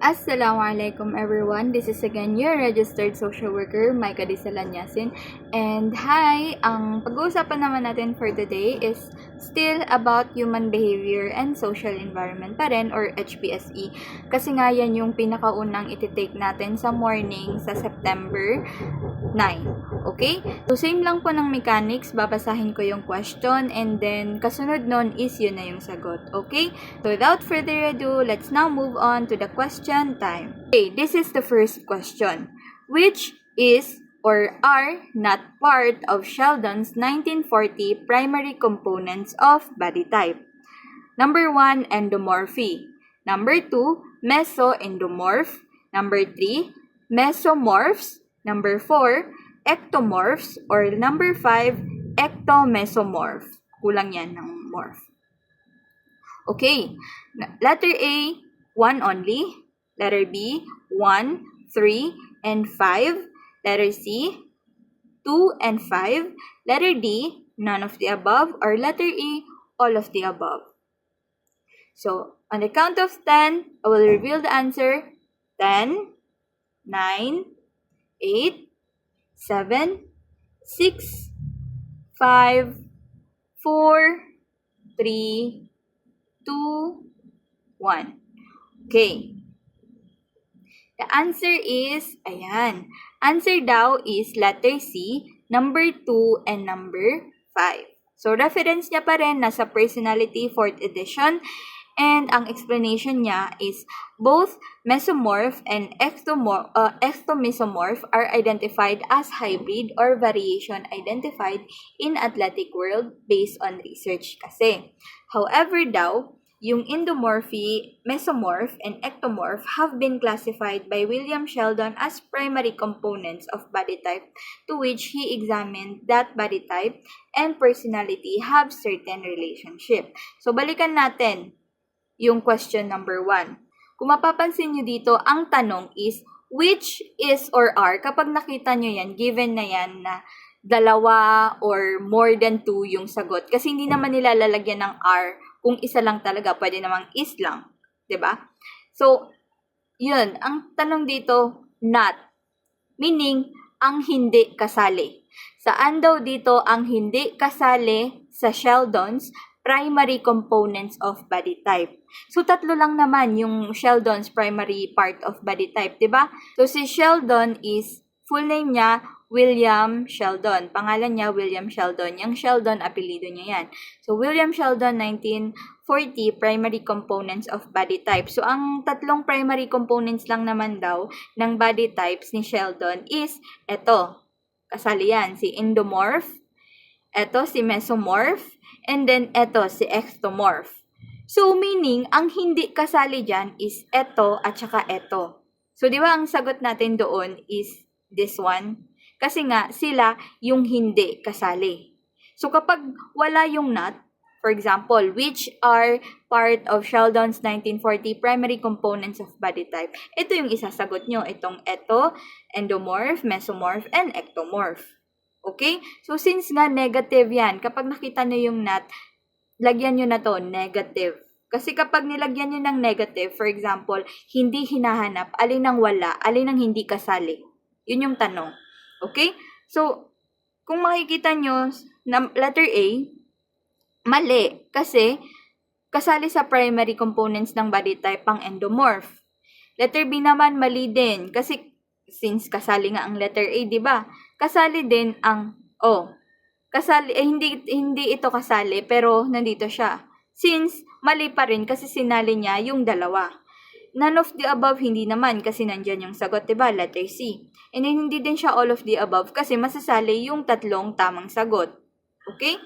Assalamualaikum everyone. This is again your registered social worker, Maika Disalanyasin. And hi, ang pag-uusapan naman natin for today is still about human behavior and social environment pa rin or HPSE. Kasi nga yan yung pinakaunang iti-take natin sa morning sa September 9. Okay? So same lang po ng mechanics, babasahin ko yung question and then kasunod nun is yun na yung sagot. Okay? So without further ado, let's now move on to the question time. Okay, this is the first question. Which is or are not part of Sheldon's 1940 primary components of body type? Number 1, endomorphy. Number 2, mesoendomorph. Number 3, mesomorphs. Number 4, ectomorphs. Or number 5, ectomesomorph. Kulang yan ng morph. Okay, letter A, 1 only. Letter B, 1, 3, and 5. Letter C, 2 and 5. Letter D, none of the above. Or letter E, all of the above. So, on the count of 10, I will reveal the answer. 10, 9, 8, 7, 6, 5, 4, 3, 2, 1. Okay. The answer is, ayan. Answer daw is letter C, number 2 and number 5. So, reference niya pa rin nasa Personality 4th edition. And ang explanation niya is both mesomorph and ectomesomorph are identified as hybrid or variation identified in athletic world based on research kasi. However daw, yung endomorphy, mesomorph, and ectomorph have been classified by William Sheldon as primary components of body type to which he examined that body type and personality have certain relationship. So, balikan natin yung question number 1. Kung mapapansin nyo dito, ang tanong is, which is or are, kapag nakita nyo yan, given na yan na dalawa or more than 2 yung sagot. Kasi hindi naman nila lalagyan ng are kung isa lang talaga, pwede namang is lang. 'Di ba? So, yun. Ang tanong dito, not. Meaning, ang hindi kasali. Saan daw dito ang hindi kasali sa Sheldon's primary components of body type? So, 3 lang naman yung Sheldon's primary part of body type, 'di ba? So, si Sheldon is, full name niya, William Sheldon. Pangalan niya, William Sheldon. Yung Sheldon, apelido niya yan. So, William Sheldon, 1940, primary components of body type. So, ang 3 primary components lang naman daw ng body types ni Sheldon is, eto, kasali yan, si endomorph, eto, si mesomorph, and then eto, si ectomorph. So, meaning, ang hindi kasali dyan is eto at saka eto. So, di ba ang sagot natin doon is this one? Kasi nga, sila yung hindi kasali. So, kapag wala yung not, for example, which are part of Sheldon's 1940 primary components of body type, ito yung isasagot nyo. Itong eto, endomorph, mesomorph, and ectomorph. Okay? So, since nga negative yan, kapag nakita nyo yung not, lagyan nyo na to, negative. Kasi kapag nilagyan nyo ng negative, for example, hindi hinahanap, alin ang wala, alin ang hindi kasali. Yun yung tanong. Okay? So, kung makikita nyo, letter A, mali. Kasi, kasali sa primary components ng body type ang endomorph. Letter B naman, mali din. Kasi, since kasali nga ang letter A, di ba? Kasali din ang, hindi ito kasali, pero nandito siya. Since, mali pa rin kasi sinali niya yung dalawa. None of the above, hindi naman kasi nandyan yung sagot, diba? Letter C. And then, hindi din siya all of the above kasi masasali yung 3 tamang sagot. Okay?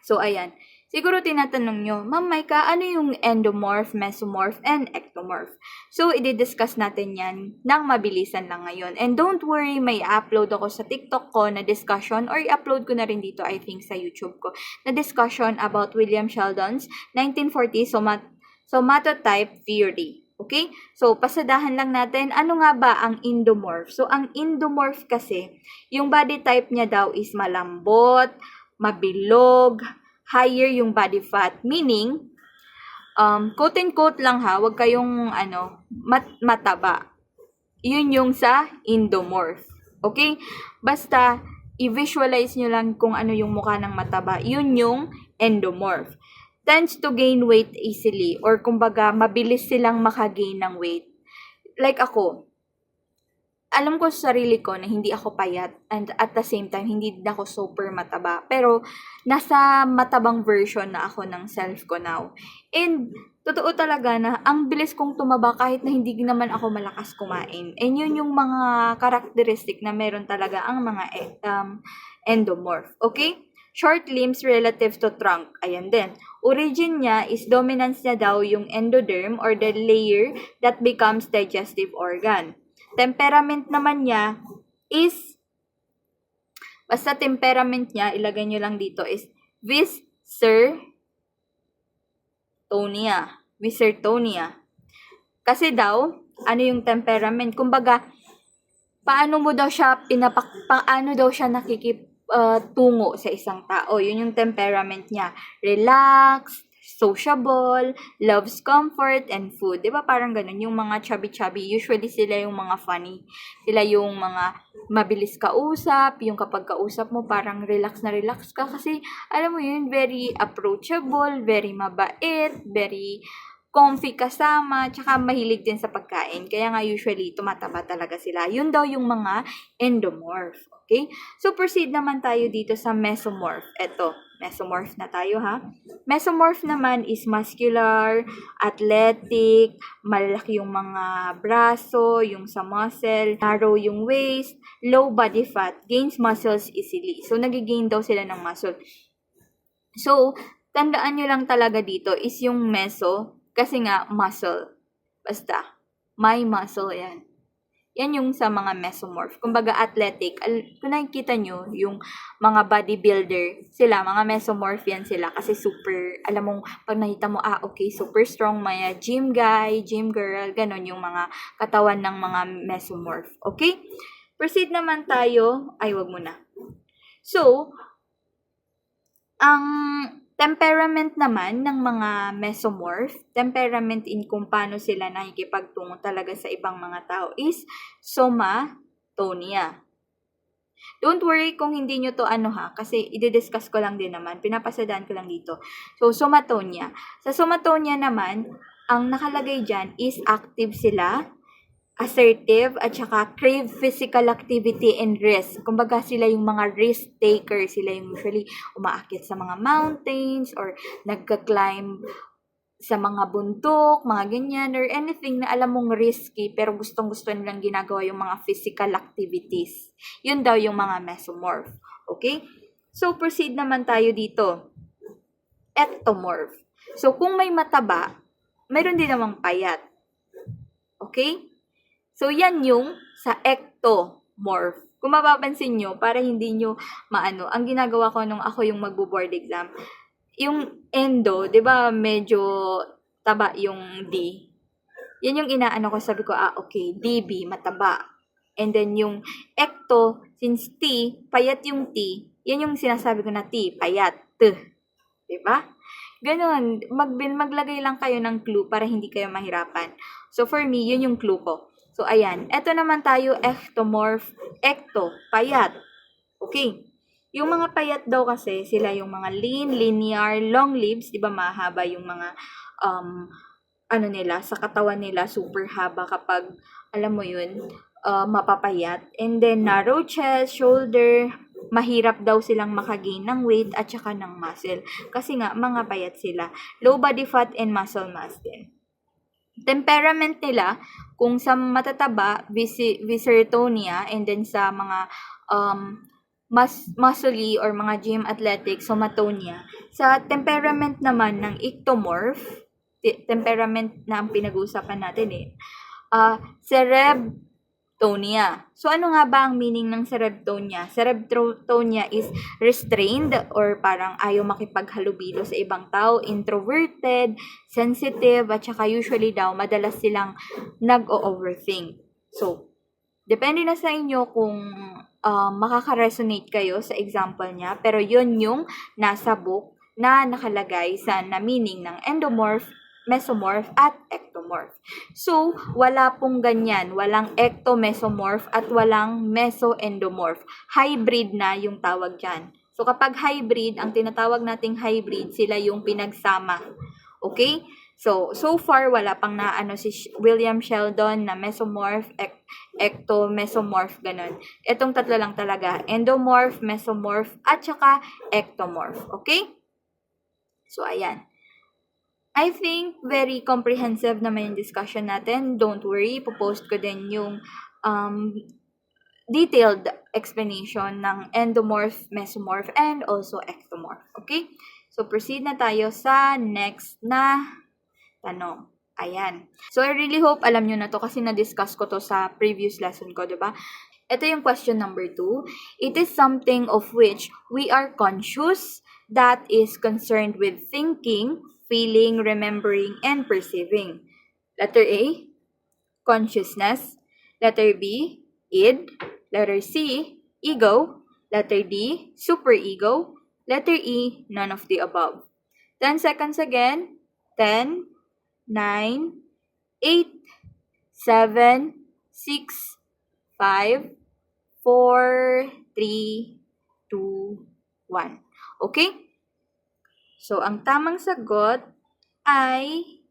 So, ayan. Siguro tinatanong nyo, Ma'am Maika, ano yung endomorph, mesomorph, and ectomorph? So, i-discuss natin yan ng mabilisan lang ngayon. And don't worry, may upload ako sa TikTok ko na discussion or i-upload ko na rin dito, I think, sa YouTube ko, na discussion about William Sheldon's 1940 somatotype theory. Okay? So, pasadahan lang natin, ano nga ba ang endomorph? So, ang endomorph kasi, yung body type niya daw is malambot, mabilog, higher yung body fat. Meaning, quote and quote lang ha, wag kayong mataba. Yun yung sa endomorph. Okay? Basta, i-visualize nyo lang kung ano yung mukha ng mataba. Yun yung endomorph. Tends to gain weight easily, or kumbaga, mabilis silang makagain ng weight. Like ako, alam ko sa sarili ko na hindi ako payat, and at the same time, hindi din ako super mataba. Pero, nasa matabang version na ako ng self ko now. And, totoo talaga na ang bilis kong tumaba kahit na hindi naman ako malakas kumain. And yun yung mga characteristic na meron talaga ang mga endomorph. Okay? Short limbs relative to trunk. Ayan din. Origin niya is dominance niya daw yung endoderm or the layer that becomes digestive organ. Temperament naman niya is, basta temperament niya, ilagay nyo lang dito, is Vicertonia. Kasi daw, ano yung temperament? Kumbaga, paano daw siya tungo sa isang tao? Yun yung temperament niya. Relaxed, sociable, loves comfort and food. 'Di ba parang ganun yung mga chubby-chubby, usually sila yung mga funny. Sila yung mga mabilis kausap, yung kapag kausap mo parang relax na relax ka kasi alam mo yun, very approachable, very mabait, very comfy kasama, tsaka mahilig din sa pagkain. Kaya nga usually tumataba talaga sila. Yun daw yung mga endomorph. Okay? So proceed naman tayo dito sa mesomorph. Eto, mesomorph na tayo ha. Mesomorph naman is muscular, athletic, malaki yung mga braso, yung sa muscle, narrow yung waist, low body fat, gains muscles easily. So nagigain daw sila ng muscle. So, tandaan nyo lang talaga dito is yung meso, kasi nga muscle. Basta, may muscle yan. Yan yung sa mga mesomorph. Kumbaga athletic. Kung nakikita nyo, yung mga bodybuilder, sila, mga mesomorph yan sila. Kasi super, alam mong, pag nakita mo, okay, super strong, may gym guy, gym girl, ganon yung mga katawan ng mga mesomorph. Okay? Proceed naman tayo. Ay, wag muna. So, ang temperament naman ng mga mesomorph, temperament in kung paano sila nakikipagtungo talaga sa ibang mga tao is somatonia. Don't worry kung hindi nyo to kasi i-discuss ko lang din naman, pinapasadaan ko lang dito. So, somatonia. Sa somatonia naman, ang nakalagay dyan is active sila, assertive, at saka crave physical activity and risk. Kumbaga sila yung mga risk taker. Sila yung usually umaakyat sa mga mountains or nagka-climb sa mga bundok, mga ganyan, or anything na alam mong risky pero gustong-gusto nilang ginagawa yung mga physical activities. Yun daw yung mga mesomorph. Okay? So, proceed naman tayo dito. Ectomorph. So, kung may mataba, mayroon din namang payat. Okay? So, yan yung sa ectomorph. Kung mapapansin nyo, para hindi nyo ang ginagawa ko nung ako yung magbo-board exam, yung endo, di ba, medyo taba yung D. Yan yung inaano ko, sabi ko, okay, DB, mataba. And then yung ecto, since T, payat yung T, yan yung sinasabi ko na T, payat, T. Di ba? Ganon, maglagay lang kayo ng clue para hindi kayo mahirapan. So, for me, yun yung clue ko. So, ayan. Ito naman tayo, ectomorph. Ecto, payat. Okay. Yung mga payat daw kasi, sila yung mga lean, linear, long limbs. Diba mahaba yung mga, sa katawan nila, super haba kapag, alam mo yun, mapapayat. And then, narrow chest, shoulder, mahirap daw silang makagain ng weight at saka ng muscle. Kasi nga, mga payat sila. Low body fat and muscle mass din. Temperament nila, kung sa matataba, Vicertonia, and then sa mga muscly or mga gym athletic, somatonia. Sa temperament naman ng ectomorph, temperament na ang pinag-uusapan natin cerebtonia. So, ano nga ba ang meaning ng cerebtonia? Cerebtonia is restrained or parang ayaw makipaghalubilo sa ibang tao, introverted, sensitive, at saka usually daw, madalas silang nag-o-overthink. So, depende na sa inyo kung makaka-resonate kayo sa example niya, pero yun yung nasa book na nakalagay sa na meaning ng endomorph mesomorph at ectomorph. So, wala pong ganyan. Walang ectomesomorph at walang mesoendomorph. Hybrid na yung tawag dyan. So, kapag hybrid, ang tinatawag nating hybrid, sila yung pinagsama. Okay? So far, wala pang naano si William Sheldon na mesomorph, ectomesomorph, ganun. Itong tatlo lang talaga. Endomorph, mesomorph, at saka ectomorph. Okay? So, ayan. I think very comprehensive naman yung discussion natin. Don't worry, ipopost ko din yung detailed explanation ng endomorph, mesomorph, and also ectomorph. Okay? So, proceed na tayo sa next na tanong. Ayan. So, I really hope alam nyo na to kasi na-discuss ko to sa previous lesson ko, diba? Ito yung question number 2. It is something of which we are conscious that is concerned with thinking, feeling, remembering, and perceiving. Letter A, consciousness. Letter B, id. Letter C, ego. Letter D, superego. Letter E, none of the above. 10 seconds again. 10, 9, 8, 7, 6, 5, 4, 3, 2, 1. Okay? So, ang tamang sagot ay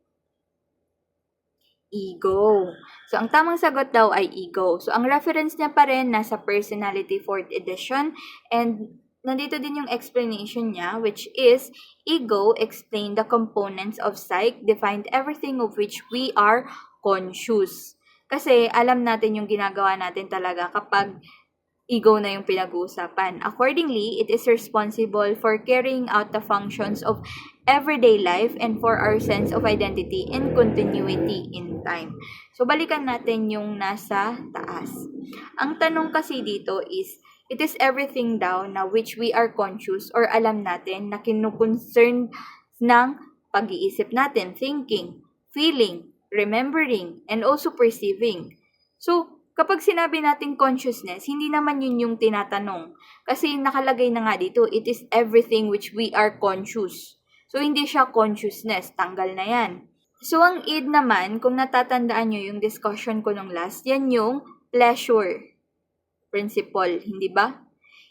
ego. So, ang tamang sagot daw ay ego. So, ang reference niya pa rin nasa Personality 4th edition, and nandito din yung explanation niya, which is, ego explain the components of psyche, defined everything of which we are conscious. Kasi alam natin yung ginagawa natin talaga kapag ego na yung pinag-uusapan. Accordingly, it is responsible for carrying out the functions of everyday life and for our sense of identity and continuity in time. So, balikan natin yung nasa taas. Ang tanong kasi dito is, it is everything daw na which we are conscious or alam natin na kinukoncern ng pag-iisip natin, thinking, feeling, remembering, and also perceiving. So, kapag sinabi nating consciousness, hindi naman yun yung tinatanong. Kasi nakalagay na nga dito, it is everything which we are conscious. So, hindi siya consciousness. Tanggal na yan. So, ang id naman, kung natatandaan nyo yung discussion ko nung last, yan yung pleasure principle, hindi ba?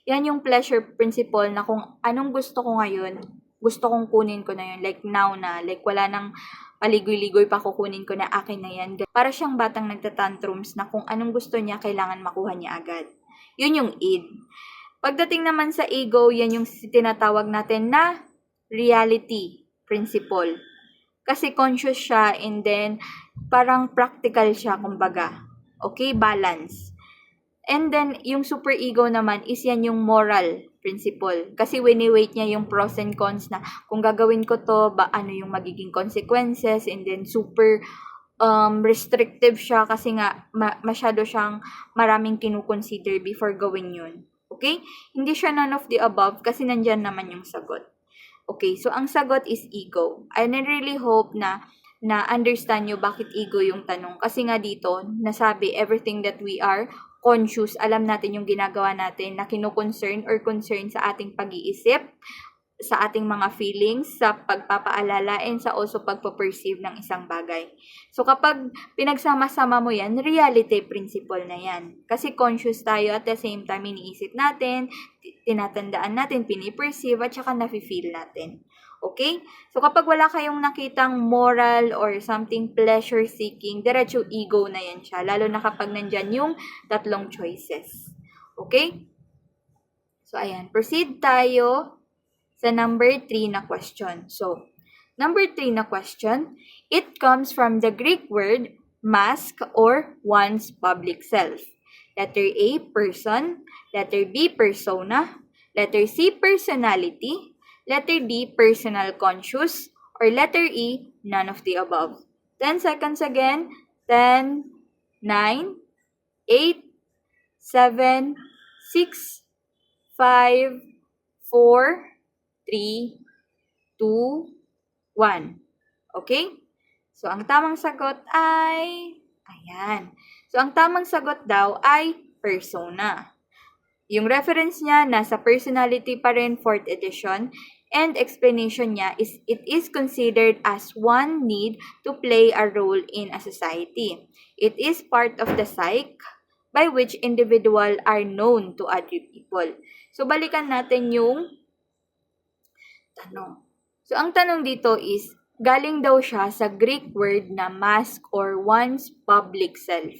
Yan yung pleasure principle na kung anong gusto ko ngayon, gusto kong kunin ko na yun. Like now na, like wala nang paligoy-ligoy pa kukunin ko na akin na yan. Para siyang batang nagtatantrums na kung anong gusto niya, kailangan makuha niya agad. Yun yung id. Pagdating naman sa ego, yan yung tinatawag natin na reality principle. Kasi conscious siya and then parang practical siya, kumbaga. Okay, balance. And then, yung superego naman is yan yung moral principle. Kasi wini-weight niya yung pros and cons na kung gagawin ko to, ano yung magiging consequences, and then super restrictive siya kasi nga masyado siyang maraming kinukonsider before gawin yun. Okay? Hindi siya none of the above kasi nandyan naman yung sagot. Okay, so ang sagot is ego. And I really hope na understand nyo bakit ego yung tanong. Kasi nga dito, nasabi everything that we are conscious, alam natin yung ginagawa natin na kinukoncern or concern sa ating pag-iisip, sa ating mga feelings, sa pagpapaalala, and sa also pagpaperceive ng isang bagay. So, kapag pinagsama-sama mo yan, reality principle na yan. Kasi conscious tayo at the same time, iniisip natin, tinatandaan natin, piniperceive, at saka nafe-feel natin. Okay? So, kapag wala kayong nakitang moral or something pleasure-seeking, diretso ego na yan siya. Lalo na kapag nandyan yung tatlong choices. Okay? So, ayan. Proceed tayo sa number 3 na question. So, number 3 na question, it comes from the Greek word mask or one's public self. Letter A, person. Letter B, persona. Letter C, personality. Letter D, personal conscious. Or letter E, none of the above. 10 seconds again. 10, 9, 8, 7, 6, 5, 4, 3, 2, 1. Okay? So, ang tamang sagot ay, ayan. So, ang tamang sagot daw ay persona. Yung reference niya, nasa Personality pa rin, 4th edition. And explanation niya is it is considered as one need to play a role in a society. It is part of the psyche by which individual are known to other people. So balikan natin yung tanong. So ang tanong dito is, galing daw siya sa Greek word na mask or one's public self.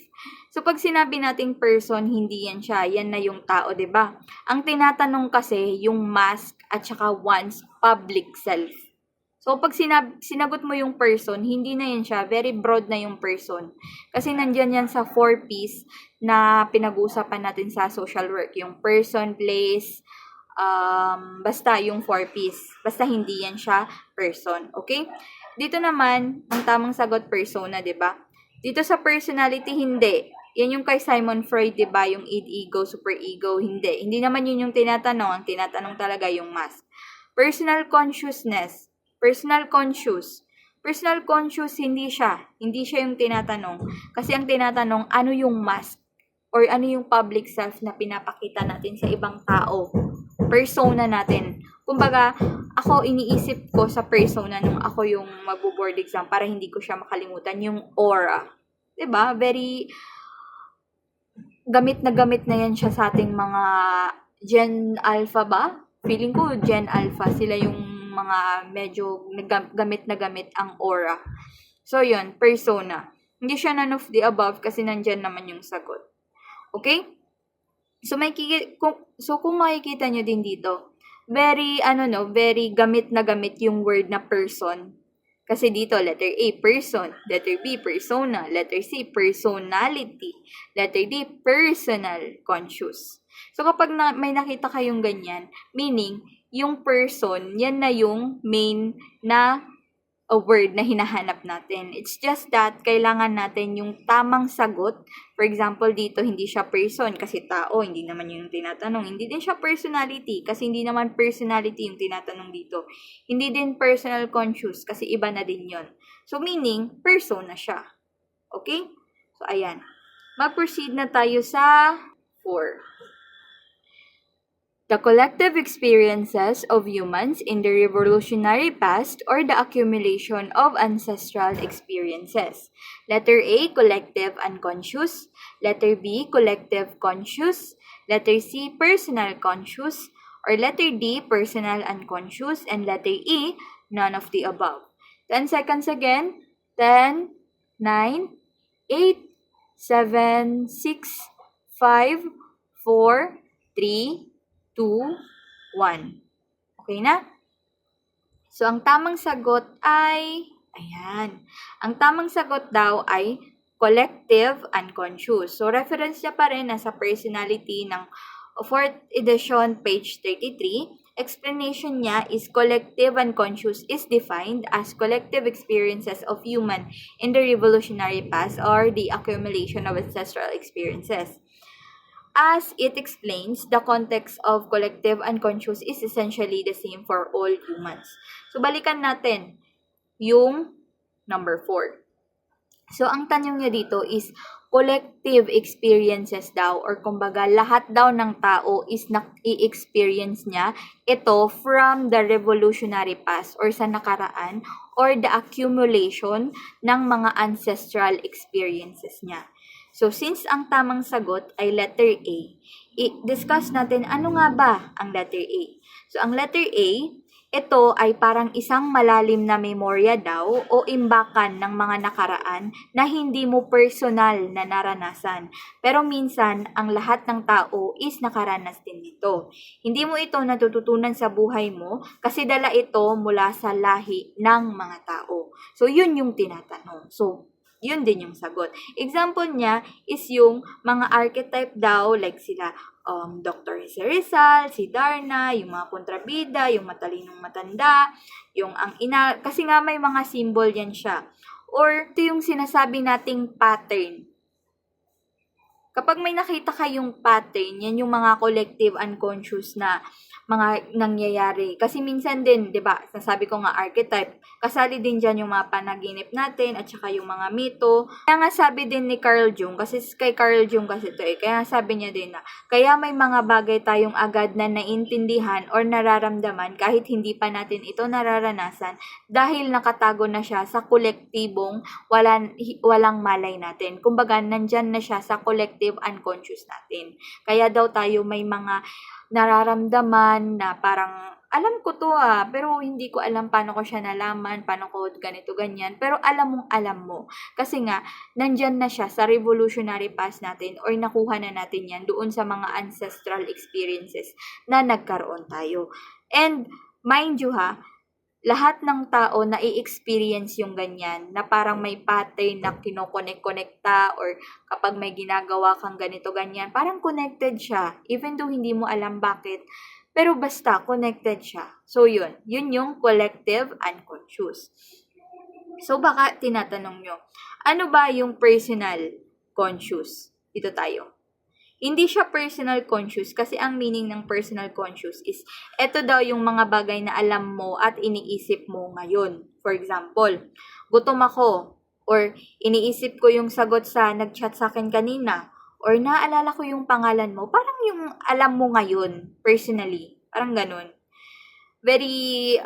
So pag sinabi nating person, hindi yan siya. Yan na yung tao, 'di ba? Ang tinatanong kasi yung mask at saka one's public self. So pag sinagot mo yung person, hindi na yan siya. Very broad na yung person. Kasi nandyan yan sa 4 P's na pinag-uusapan natin sa social work. Yung person, place, basta yung 4 P's. Basta hindi yan siya person. Okay? Dito naman, ang tamang sagot persona, 'di ba? Dito sa personality, hindi. Yan yung kay Simon Freud, 'di ba? Yung id, ego, superego, hindi. Hindi naman yun yung tinatanong. Ang tinatanong talaga yung mask. Personal consciousness. Personal conscious. Personal conscious, hindi siya. Hindi siya yung tinatanong. Kasi ang tinatanong, ano yung mask? Or ano yung public self na pinapakita natin sa ibang tao? Persona natin. Kumbaga, ako iniisip ko sa persona nung ako yung magbo-board exam para hindi ko siya makalimutan, yung aura. 'Di ba? Very gamit na yan siya sa ating mga Gen Alpha ba? Feeling ko Gen Alpha sila yung mga medyo gamit na gamit ang aura. So yun, persona. Hindi siya none of the above kasi nandyan naman yung sagot. Okay? So kung makikita nyo din dito, very very gamit na gamit yung word na person. Kasi dito, letter A, person. Letter B, persona. Letter C, personality. Letter D, personal conscious. So kapag may nakita kayong ganyan, meaning, yung person, yan na yung main na word na hinahanap natin. It's just that kailangan natin yung tamang sagot. For example, dito hindi siya person kasi tao, hindi naman yung tinatanong. Hindi din siya personality kasi hindi naman personality yung tinatanong dito. Hindi din personal conscious kasi iba na din yon. So meaning, person na siya. Okay? So ayan. Mag-proceed na tayo sa 4. The collective experiences of humans in the revolutionary past or the accumulation of ancestral experiences. Letter A, collective unconscious. Letter B, collective conscious. Letter C, personal conscious. Or letter D, personal unconscious. And letter E, none of the above. 10 seconds again. 10, 9, 8, 7, 6, 5, 4, 3, 2, 1. Okay na? So, ang tamang sagot ay, ayan. Ang tamang sagot daw ay collective unconscious. So, reference niya pa rin nasa personality ng 4th edition, page 33. Explanation niya is collective unconscious is defined as collective experiences of human in the revolutionary past or the accumulation of ancestral experiences. As it explains, the context of collective unconscious is essentially the same for all humans. So, balikan natin yung number 4. So, ang tanong niya dito is collective experiences daw or kumbaga lahat daw ng tao is i-experience niya ito from the revolutionary past or sa nakaraan or the accumulation ng mga ancestral experiences niya. So, since ang tamang sagot ay letter A, i-discuss natin ano nga ba ang letter A. So, ang letter A, ito ay parang isang malalim na memorya daw o imbakan ng mga nakaraan na hindi mo personal na naranasan. Pero minsan, ang lahat ng tao is nakaranas din nito. Hindi mo ito natututunan sa buhay mo kasi dala ito mula sa lahi ng mga tao. So, yun yung tinatanong. So, yun din yung sagot. Example niya is yung mga archetype daw, like sila Dr. Jose Rizal, si Darna, yung mga kontrabida, yung matalinong matanda, yung ang ina, kasi nga may mga symbol yan siya. Or ito yung sinasabi nating pattern. Kapag may nakita kayong pattern, yan yung mga collective unconscious na mga nangyayari. Kasi minsan din, di ba, nasabi ko nga archetype, kasali din dyan yung mga panaginip natin at saka yung mga mito. Kaya nga sabi din ni Carl Jung, kasi kay Carl Jung kasi ito kaya sabi niya din na, kaya may mga bagay tayong agad na naintindihan or nararamdaman kahit hindi pa natin ito nararanasan dahil nakatago na siya sa kolektibong walang malay natin. Kumbaga, nandyan na siya sa collective unconscious natin. Kaya daw tayo may mga nararamdaman na parang alam ko to pero hindi ko alam paano ko siya nalaman, paano ko ganito, ganyan. Pero alam mo. Kasi nga, nandyan na siya sa revolutionary past natin or nakuha na natin yan doon sa mga ancestral experiences na nagkaroon tayo. And mind you lahat ng tao na i-experience yung ganyan, na parang may pattern na kinokonek-konekta or kapag may ginagawa kang ganito, ganyan, parang connected siya, even though hindi mo alam bakit, pero basta connected siya. So yun yung collective unconscious. So baka tinatanong nyo, ano ba yung personal conscious? Ito tayo. Hindi siya personal conscious kasi ang meaning ng personal conscious is eto daw yung mga bagay na alam mo at iniisip mo ngayon. For example, gutom ako or iniisip ko yung sagot sa nag-chat sa akin kanina or naalala ko yung pangalan mo. Parang yung alam mo ngayon personally. Parang ganun. Very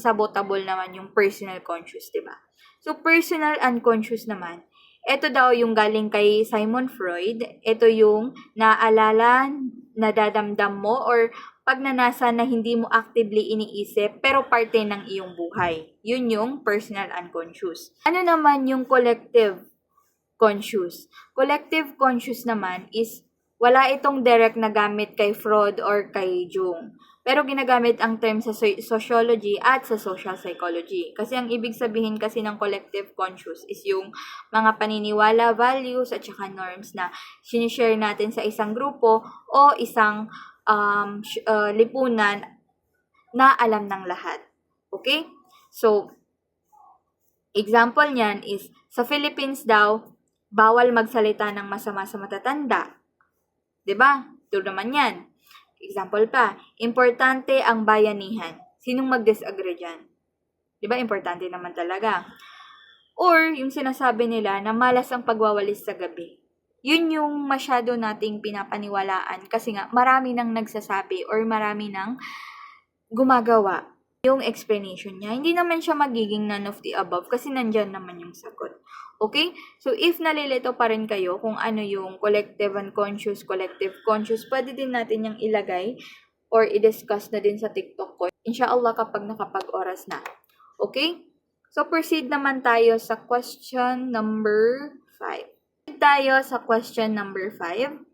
sabotable naman yung personal conscious, diba? So, personal unconscious naman, ito daw yung galing kay Simon Freud. Ito yung naalala, nadadamdam mo, or pagnanasa na hindi mo actively iniisip, pero parte ng iyong buhay. Yun yung personal unconscious. Ano naman yung collective conscious? Collective conscious naman is wala itong direct na gamit kay Freud or kay Jung. Pero ginagamit ang term sa sociology at sa social psychology. Kasi ang ibig sabihin kasi ng collective conscious is yung mga paniniwala, values, at saka norms na sinishare natin sa isang grupo o isang lipunan na alam ng lahat. Okay? So, example niyan is, sa Philippines daw, bawal magsalita ng masama sa matatanda. 'Di ba? Ito naman yan. Example pa, importante ang bayanihan. Sinong mag-disagree dyan? Diba, importante naman talaga. Or, yung sinasabi nila na malas ang pagwawalis sa gabi. Yun yung masyado nating pinapaniwalaan kasi nga marami nang nagsasabi or marami nang gumagawa yung explanation niya. Hindi naman siya magiging none of the above kasi nandyan naman yung sagot. Okay? So, if nalilito pa rin kayo kung ano yung collective unconscious, collective conscious, pwede din natin yung ilagay or i-discuss na din sa TikTok ko. Inshallah kapag nakapag-oras na. Okay? So, proceed naman tayo sa question number 5. Tayo sa question number 5.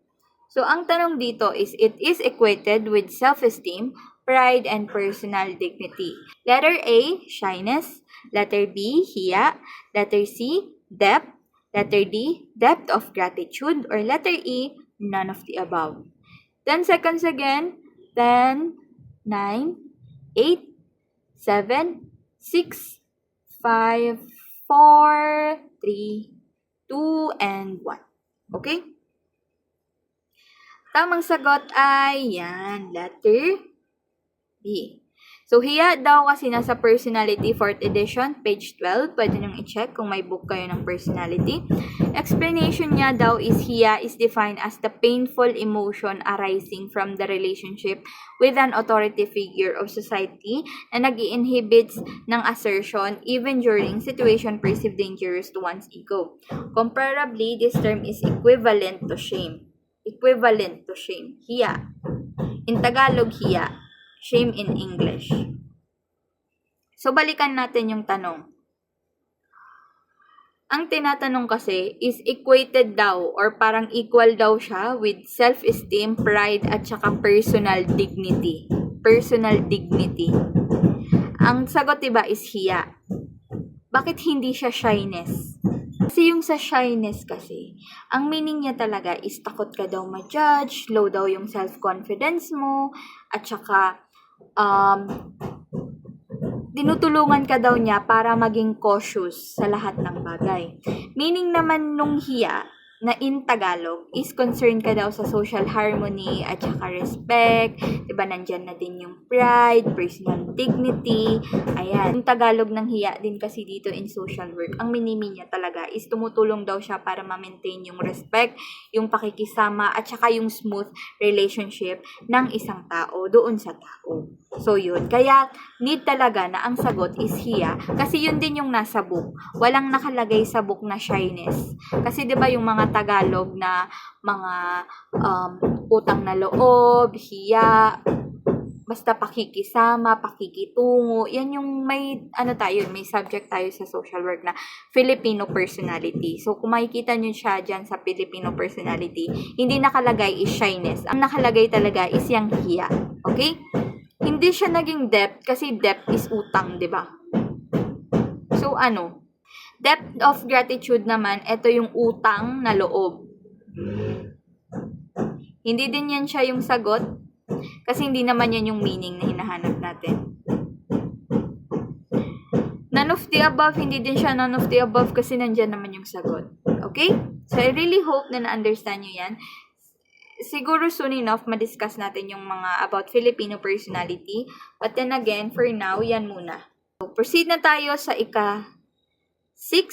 So, ang tanong dito is, it is equated with self-esteem, pride, and personal dignity. Letter A, shyness. Letter B, hiya. Letter C, depth. Letter D, depth of gratitude. Or letter E, none of the above. 10 seconds again. 10, 9, 8, 7, 6, 5, 4, 3, 2, and 1. Okay? Tamang sagot ay yan, letter B. So, hiya daw kasi nasa Personality 4th edition, page 12. Pwede nyo i-check kung may book kayo ng personality. Explanation niya daw is hiya is defined as the painful emotion arising from the relationship with an authority figure of society na nag-i-inhibits ng assertion even during situation perceived dangerous to one's ego. Comparably, this term is equivalent to shame. Equivalent to shame. Hiya. In Tagalog, hiya. Shame in English. So, balikan natin yung tanong. Ang tinatanong kasi is equated daw or parang equal daw siya with self-esteem, pride, at saka personal dignity. Personal dignity. Ang sagot diba is hiya. Bakit hindi siya shyness? Kasi yung sa shyness kasi, ang meaning niya talaga is takot ka daw ma-judge, low daw yung self-confidence mo, at saka tinutulungan ka daw niya para maging cautious sa lahat ng bagay. Meaning naman nung hiya na in Tagalog is concerned ka daw sa social harmony at saka respect. Diba, nandyan na din yung pride, personal dignity. Ayan. Yung Tagalog ng hiya din kasi dito in social work. Ang minimi niya talaga is tumutulong daw siya para ma-maintain yung respect, yung pakikisama, at saka yung smooth relationship ng isang tao doon sa tao. So, yun. Kaya, need talaga na ang sagot is hiya. Kasi yun din yung nasa book. Walang nakalagay sa book na shyness. Kasi, di ba yung mga Tagalog na mga utang na loob, hiya, basta pakikisama, pakikitungo, yan yung may, may subject tayo sa social work na Filipino personality. So, kung makikita nyo siya dyan sa Filipino personality, hindi nakalagay is shyness. Ang nakalagay talaga is yung hiya. Okay? Hindi siya naging debt kasi debt is utang, di ba? So, debt of gratitude naman, ito yung utang na loob. Hindi din yan siya yung sagot kasi hindi naman yan yung meaning na hinahanap natin. None of the above, hindi din siya none of the above kasi nandyan naman yung sagot. Okay? So, I really hope na na-understand nyo yan. Siguro soon enough, madiscuss natin yung mga about Filipino personality. But then again, for now, yan muna. So, proceed na tayo sa ika-6.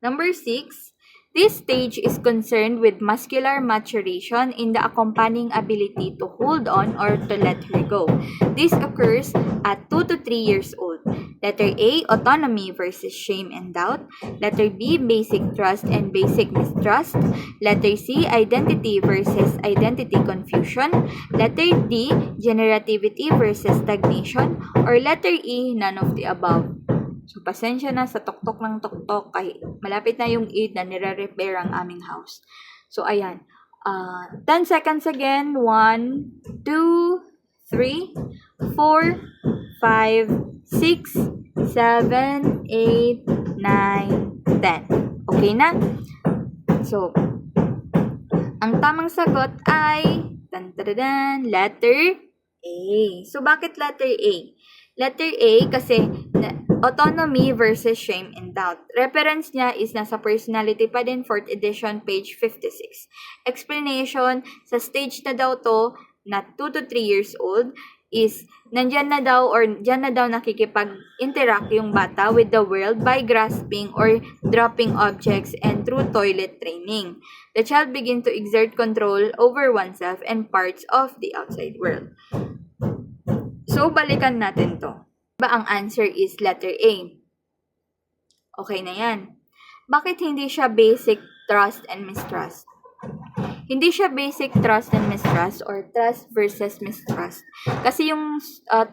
Number 6. This stage is concerned with muscular maturation in the accompanying ability to hold on or to let her go. This occurs at 2 to 3 years old. Letter A, autonomy versus shame and doubt. Letter B, basic trust and basic mistrust. Letter C, identity versus identity confusion. Letter D, generativity versus stagnation. Or letter E, none of the above. So, pasensya na sa tuktok ng tuktok kahit malapit na yung 8 na nire-repair ang aming house. So, ayan. 10 seconds again. 1, 2, 3, 4, 5, 6, 7, 8, 9, 10. Okay na? So, ang tamang sagot ay letter A. So, bakit letter A? Letter A kasi autonomy versus shame and doubt. Reference niya is nasa personality pa din, 4th edition, page 56. Explanation, sa stage na daw to, na 2 to 3 years old, is nandyan na daw or dyan na daw nakikipag-interact yung bata with the world by grasping or dropping objects and through toilet training. The child begin to exert control over oneself and parts of the outside world. So, balikan natin to. Ang answer is letter A. Okay na yan. Bakit hindi siya basic trust and mistrust? Hindi siya basic trust and mistrust or trust versus mistrust. Kasi yung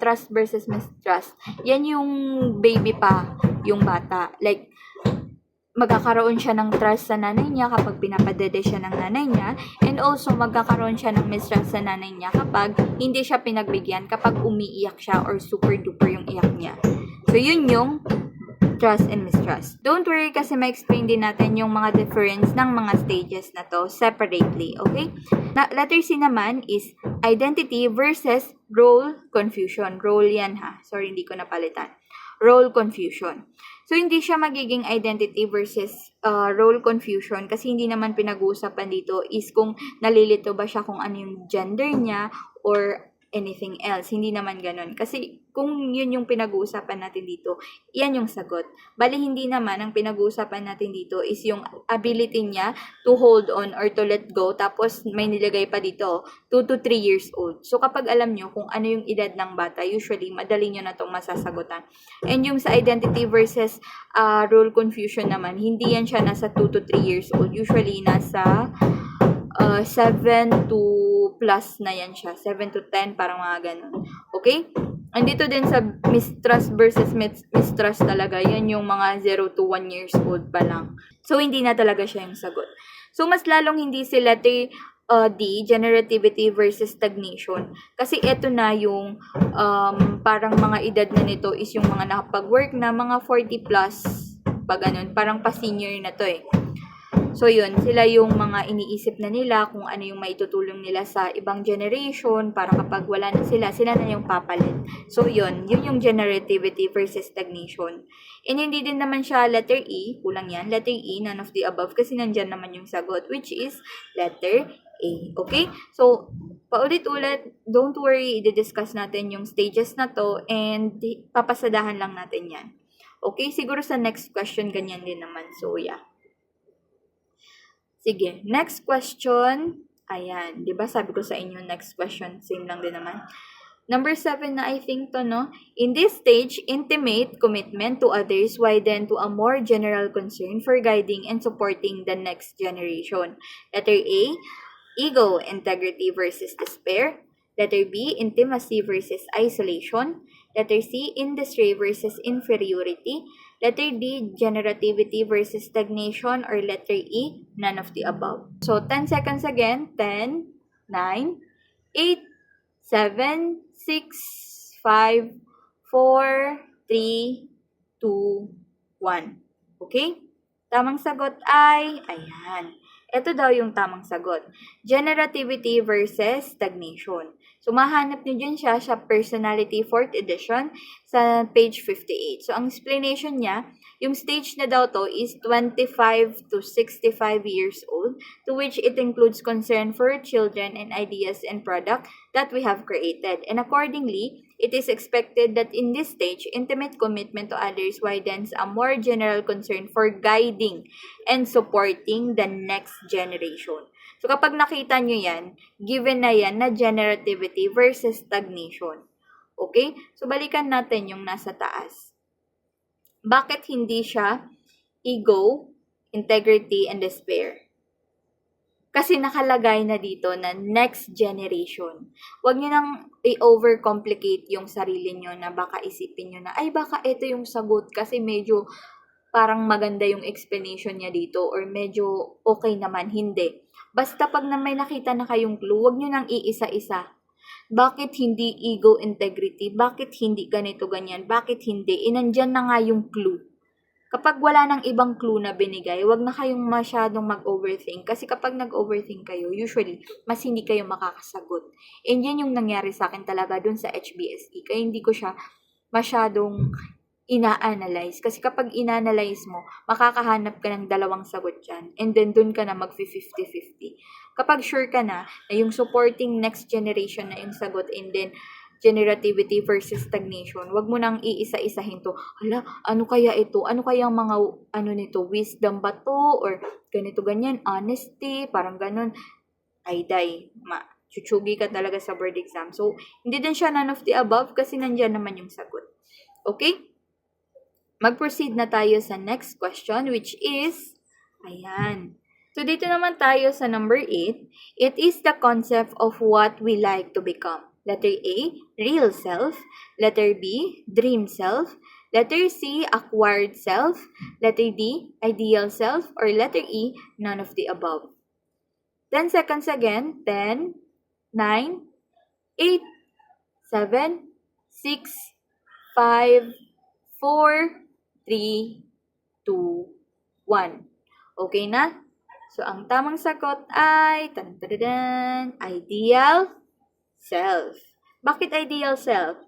trust versus mistrust, yan yung baby pa, yung bata. Like, magkakaroon siya ng trust sa nanay niya kapag pinapadede siya ng nanay niya, and also magkakaroon siya ng mistrust sa nanay niya kapag hindi siya pinagbigyan, kapag umiiyak siya or super duper yung iyak niya. So, yun yung trust and mistrust. Don't worry kasi ma-explain din natin yung mga difference ng mga stages na to separately, okay? Letter C naman is identity versus role confusion. Role yan ha. Sorry, hindi ko napalitan. Role confusion. So, hindi siya magiging identity versus role confusion kasi hindi naman pinag-uusapan dito is kung nalilito ba siya kung ano yung gender niya or anything else. Hindi naman ganun. Kasi kung yun yung pinag-uusapan natin dito, yan yung sagot. Bali, hindi naman ang pinag-uusapan natin dito is yung ability niya to hold on or to let go. Tapos may nilagay pa dito, 2 to 3 years old. So kapag alam nyo kung ano yung edad ng bata, usually madali nyo na itong masasagutan. And yung sa identity versus role confusion naman, hindi yan siya nasa 2 to 3 years old. Usually nasa 7 to plus na yan siya. 7 to 10, parang mga ganun. Okay? Andito din sa mistrust versus mistrust talaga. Yan yung mga 0 to 1 years old pa lang. So, hindi na talaga siya yung sagot. So, mas lalong hindi si letter D, generativity versus stagnation. Kasi ito na yung parang mga edad na nito is yung mga nakapag-work na mga 40 plus. Pag ganun, parang pa-senior na to eh. So yun, sila yung mga iniisip na nila kung ano yung maitutulong nila sa ibang generation para kapag wala na sila, sila na yung papalit. So yun yung generativity versus stagnation. And hindi din naman siya letter E, kulang yan, letter E, none of the above, kasi nandyan naman yung sagot, which is letter A. Okay? So, paulit-ulit, don't worry, i-discuss natin yung stages na to and papasadahan lang natin yan. Okay? Siguro sa next question, ganyan din naman. So, yeah. Sige, next question. Ayan, di ba sabi ko sa inyo, next question, same lang din naman. Number 7 na I think to, no? In this stage, intimate commitment to others widen to a more general concern for guiding and supporting the next generation. Letter A, ego, integrity versus despair. Letter B, intimacy versus isolation. Letter C, industry versus inferiority. Letter D, generativity versus stagnation. Or letter E, none of the above. So, 10 seconds again. 10, 9, 8, 7, 6, 5, 4, 3, 2, 1. Okay? Tamang sagot ay, ayan. Ito daw yung tamang sagot. Generativity versus stagnation. So, mahanap nyo dyan siya Personality 4th edition sa page 58. So, ang explanation niya, yung stage na daw to is 25 to 65 years old, to which it includes concern for children and ideas and product that we have created. And accordingly, it is expected that in this stage, intimate commitment to others widens a more general concern for guiding and supporting the next generation. So, kapag nakita nyo yan, given na yan na generativity versus stagnation. Okay? So, balikan natin yung nasa taas. Bakit hindi siya ego, integrity, and despair? Kasi nakalagay na dito na next generation. Huwag nyo nang i-overcomplicate yung sarili nyo na baka isipin nyo na, ay baka ito yung sagot kasi medyo parang maganda yung explanation niya dito or medyo okay naman. Hindi. Basta pag na may nakita na kayong clue, huwag nyo nang iisa-isa. Bakit hindi ego, integrity? Bakit hindi ganito, ganyan? Bakit hindi? Inandyan na nga yung clue. Kapag wala nang ibang clue na binigay, wag na kayong masyadong mag-overthink. Kasi kapag nag-overthink kayo, usually, mas hindi kayo makakasagot. And yan yung nangyari sa akin talaga dun sa HBSE. Kaya hindi ko siya masyadong ina-analyze. Kasi kapag ina-analyze mo, makakahanap ka ng dalawang sagot dyan. And then dun ka na mag-50-50. Kapag sure ka na yung supporting next generation na yung sagot and then generativity versus stagnation, wag mo nang iisa-isahin to. Hala, ano kaya ito? Ano kaya ang mga, nito, wisdom ba to? Or ganito, ganyan, honesty, parang ganun. Ay, chuchugi ka talaga sa board exam. So, hindi din siya none of the above kasi nandyan naman yung sagot. Okay? Mag-proceed na tayo sa next question, which is, ayan. So, dito naman tayo sa number 8. It is the concept of what we like to become. Letter A, real self. Letter B, dream self. Letter C, acquired self. Letter D, ideal self. Or letter E, none of the above. 10 seconds again. 10, 9, 8, 7, 6, 5, 4, 3, 2, 1. Okay na? So, ang tamang sagot ay ideal self. Bakit ideal self?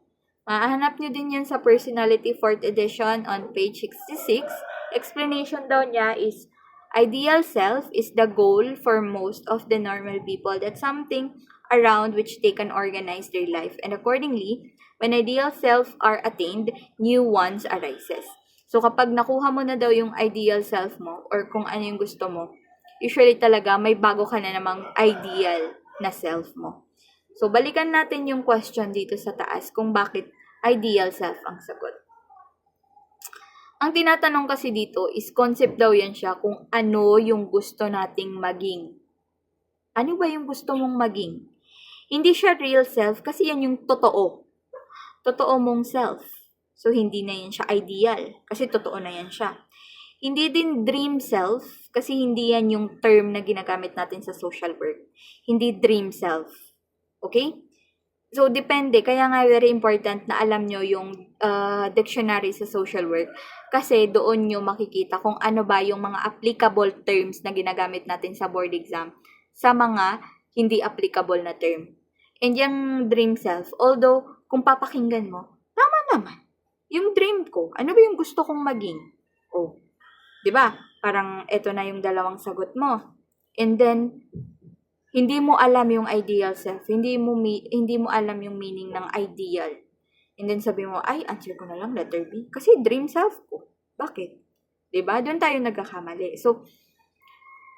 Mahanap nyo din yan sa Personality 4th edition on page 66. Explanation daw niya is, ideal self is the goal for most of the normal people. That's something around which they can organize their life. And accordingly, when ideal self are attained, new ones arises. So kapag nakuha mo na daw yung ideal self mo or kung ano yung gusto mo, usually talaga may bago ka na namang ideal na self mo. So, balikan natin yung question dito sa taas kung bakit ideal self ang sagot. Ang tinatanong kasi dito is concept daw yan siya kung ano yung gusto nating maging. Ano ba yung gusto mong maging? Hindi siya real self kasi yan yung totoo. Totoo mong self. So, hindi na yan siya ideal kasi totoo na yan siya. Hindi din dream self kasi hindi yan yung term na ginagamit natin sa social work. Hindi dream self. Okay? So, depende. Kaya nga very important na alam nyo yung dictionary sa social work. Kasi doon nyo makikita kung ano ba yung mga applicable terms na ginagamit natin sa board exam sa mga hindi applicable na term. And yung dream self, although kung papakinggan mo, tama naman. Yung dream ko, ano ba yung gusto kong maging? Oh, 'di ba? Parang ito na yung dalawang sagot mo. And then hindi mo alam yung ideal self. Hindi mo alam yung meaning ng ideal. And then sabi mo, ay, answer ko na lang letter B. Kasi dream self ko. Bakit? 'Di ba? Doon tayo nagkakamali. So,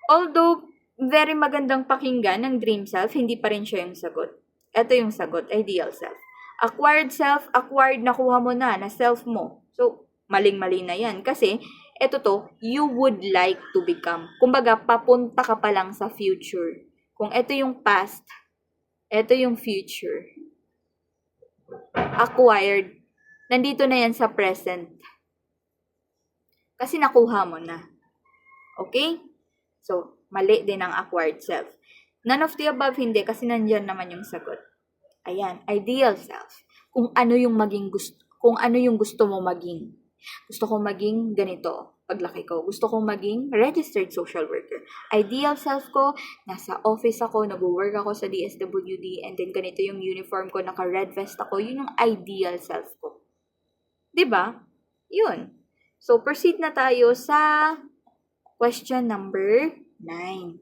although very magandang pakinggan ng dream self, hindi pa rin siya yung sagot. Ito yung sagot, ideal self. Acquired self, acquired nakuha mo na self mo. So, maling-mali na yan. Kasi, ito to, you would like to become. Kumbaga, papunta ka pa lang sa future. Kung ito yung past, ito yung future. Acquired. Nandito na yan sa present. Kasi nakuha mo na. Okay? So, mali din ang acquired self. None of the above, hindi. Kasi nandyan naman yung sagot. Ayan, ideal self. Kung ano yung gusto mo maging. Gusto kong maging ganito paglaki ko. Gusto kong maging registered social worker. Ideal self ko, nasa office ako, nag-work ako sa DSWD, and then ganito yung uniform ko, naka-red vest ako. Yun yung ideal self ko. 'Di ba? Yun. So, proceed na tayo sa question number 9.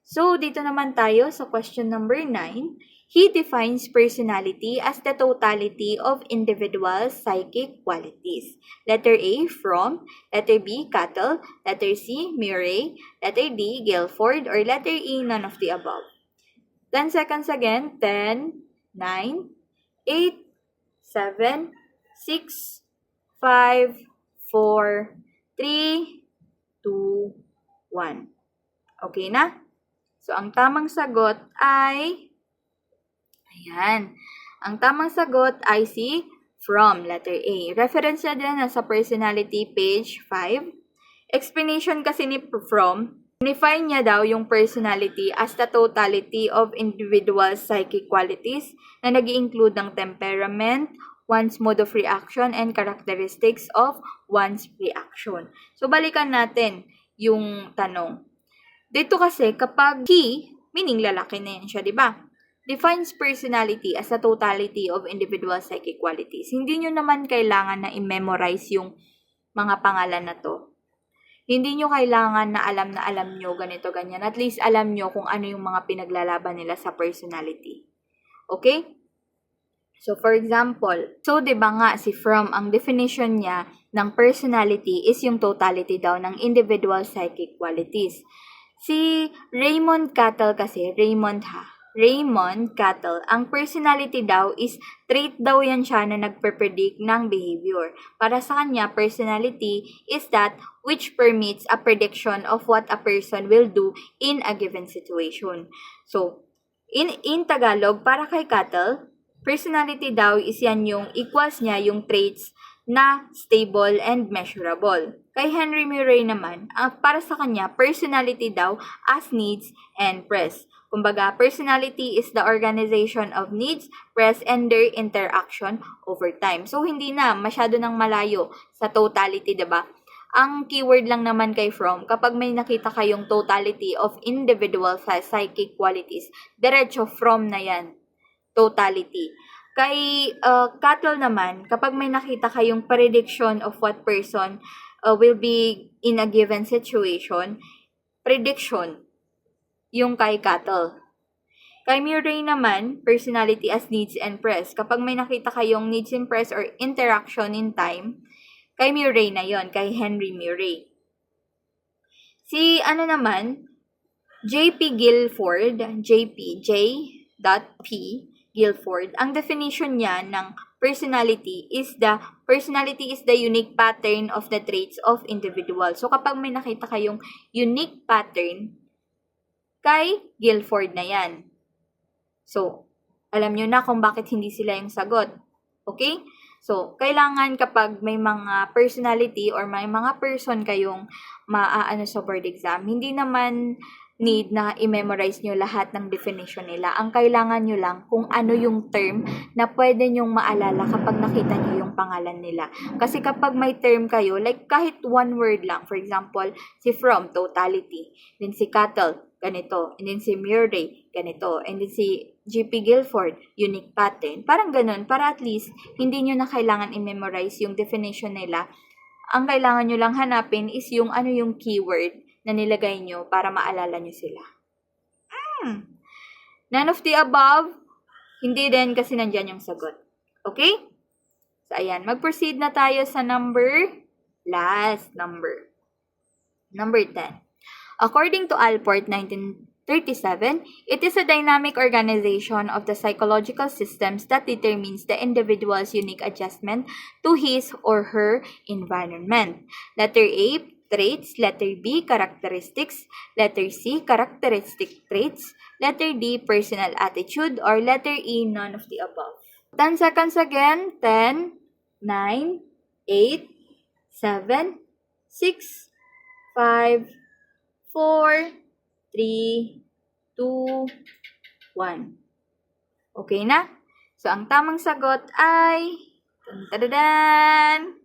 So, dito naman tayo sa question number 9. He defines personality as the totality of individual psychic qualities. Letter A, Fromm. Letter B, Cattell. Letter C, Murray. Letter D, Guilford. Or letter E, none of the above. 10 seconds again. 10, 9, 8, 7, 6, 5, 4, 3, 2, 1. Okay na? So, ang tamang sagot ay, ayan, ang tamang sagot ay si Fromm, letter A. Reference niya din sa personality, page 5. Explanation kasi ni Fromm, define niya daw yung personality as the totality of individual psychic qualities na nag-i-include ng temperament, one's mode of reaction, and characteristics of one's reaction. So, balikan natin yung tanong. Dito kasi, kapag he, meaning lalaki na yan siya, di ba? Defines personality as a totality of individual psychic qualities. Hindi nyo naman kailangan na i-memorize yung mga pangalan na to. Hindi nyo kailangan na alam nyo ganito, ganyan. At least alam nyo kung ano yung mga pinaglalaban nila sa personality. Okay? So, for example, so diba nga si Fromm, ang definition niya ng personality is yung totality daw ng individual psychic qualities. Si Raymond Cattell kasi, Raymond Cattell, ang personality daw is trait daw yan siya na nagpe-predict ng behavior. Para sa kanya, personality is that which permits a prediction of what a person will do in a given situation. So, in Tagalog, para kay Cattell, personality daw is yan yung equals niya yung traits na stable and measurable. Kay Henry Murray naman, para sa kanya, personality daw as needs and press. Kumbaga, personality is the organization of needs, press, and their interaction over time. So, hindi na masyado nang malayo sa totality, diba? Ang keyword lang naman kay Fromm, kapag may nakita kayong totality of individual psychic qualities, diretso Fromm na yan. Totality. Kay Cattell naman, kapag may nakita kayong prediction of what person will be in a given situation, prediction, yung kay Cattell. Kay Murray naman, personality as needs and press. Kapag may nakita kayong needs and press or interaction in time, kay Murray na yon, kay Henry Murray. Si naman, J.P. Guilford, J.P. Guilford, ang definition niya ng personality is the unique pattern of the traits of individual. So, kapag may nakita kayong unique pattern, kay Guilford na yan. So, alam nyo na kung bakit hindi sila yung sagot. Okay? So, kailangan kapag may mga personality or may mga person kayong maaano sa board exam. Hindi naman need na i-memorize nyo lahat ng definition nila. Ang kailangan nyo lang kung ano yung term na pwede nyong maalala kapag nakita nyo yung pangalan nila. Kasi kapag may term kayo, like kahit one word lang, for example, si from, totality, then si cattle, ganito, and then si Murray, ganito, and then si G.P. Guilford, unique pattern. Parang ganun, para at least hindi nyo na kailangan i-memorize yung definition nila. Ang kailangan nyo lang hanapin is yung ano yung keyword na nilagay nyo para maalala nyo sila. None of the above, hindi din kasi nandyan yung sagot. Okay? So, ayan. Mag-proceed na tayo sa last number. Number 10. According to Allport 1937, it is a dynamic organization of the psychological systems that determines the individual's unique adjustment to his or her environment. Letter A, traits. Letter B, characteristics. Letter C, characteristic traits. Letter D, personal attitude. Or letter E, none of the above. 10 seconds again. 10, 9, 8, 7, 6, 5, 4, 3, 2, 1. Okay na? So, ang tamang sagot ay tadadadan!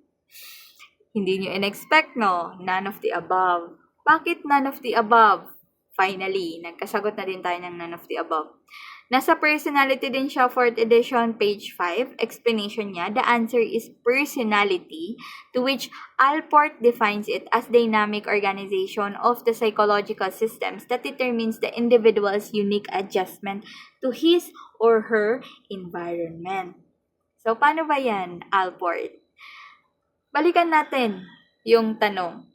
Hindi nyo in-expect, no? None of the above. Bakit none of the above? Finally, nagkasagot na din tayo ng none of the above. Nasa personality din siya, 4th edition, page 5. Explanation niya, the answer is personality, to which Allport defines it as dynamic organization of the psychological systems that determines the individual's unique adjustment to his or her environment. So, paano ba yan, Allport? Balikan natin yung tanong.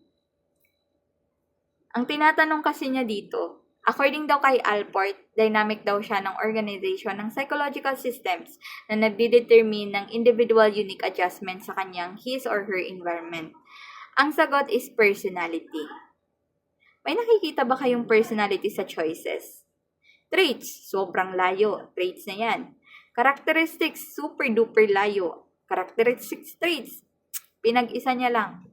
Ang tinatanong kasi niya dito, according daw kay Allport, dynamic daw siya ng organization ng psychological systems na nagdidetermine ng individual unique adjustment sa kanyang his or her environment. Ang sagot is personality. May nakikita ba kayong personality sa choices? Traits, sobrang layo. Traits na yan. Characteristics, super duper layo. Characteristics traits, pinag-isa niya lang.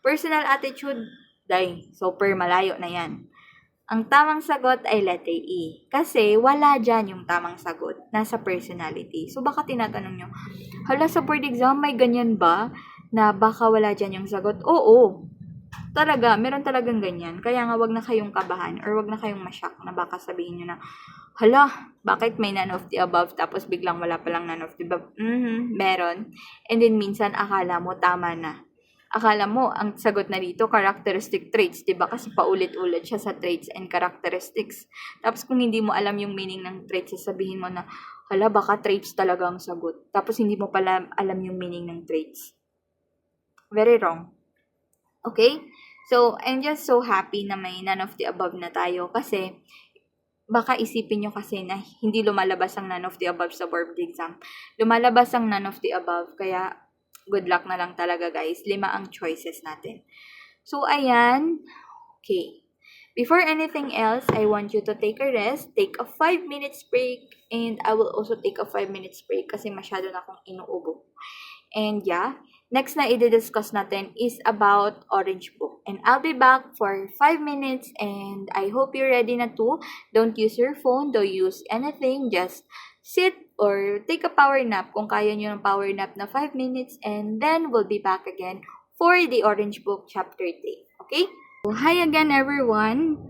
Personal attitude, super malayo na yan. Ang tamang sagot ay letter E. Kasi wala dyan yung tamang sagot. Nasa personality. So baka tinatanong nyo, hala sa board exam, may ganyan ba? Na baka wala dyan yung sagot? Oo. Talaga, meron talagang ganyan. Kaya nga wag na kayong kabahan or wag na kayong masyak na baka sabihin nyo na, hala, bakit may none of the above tapos biglang wala palang none of the above? Meron. And then minsan akala mo tama na. Akala mo, ang sagot na dito, characteristic traits, diba? Kasi paulit-ulit siya sa traits and characteristics. Tapos kung hindi mo alam yung meaning ng traits, sasabihin mo na, hala, baka traits talaga ang sagot. Tapos hindi mo pala alam yung meaning ng traits. Very wrong. Okay? So, I'm just so happy na may none of the above na tayo kasi baka isipin nyo kasi na hindi lumalabas ang none of the above sa board exam. Lumalabas ang none of the above, kaya good luck na lang talaga guys. 5 ang choices natin. So, ayan. Okay. Before anything else, I want you to take a rest. Take a 5 minutes break. And I will also take a 5 minutes break kasi masyado na akong inuubo. And yeah, next na i-discuss natin is about Orange Book. And I'll be back for 5 minutes and I hope you're ready na too. Don't use your phone. Don't use anything. Just sit or take a power nap kung kaya nyo ng power nap na 5 minutes and then we'll be back again for the Orange Book Chapter 3. Okay? So, hi again everyone.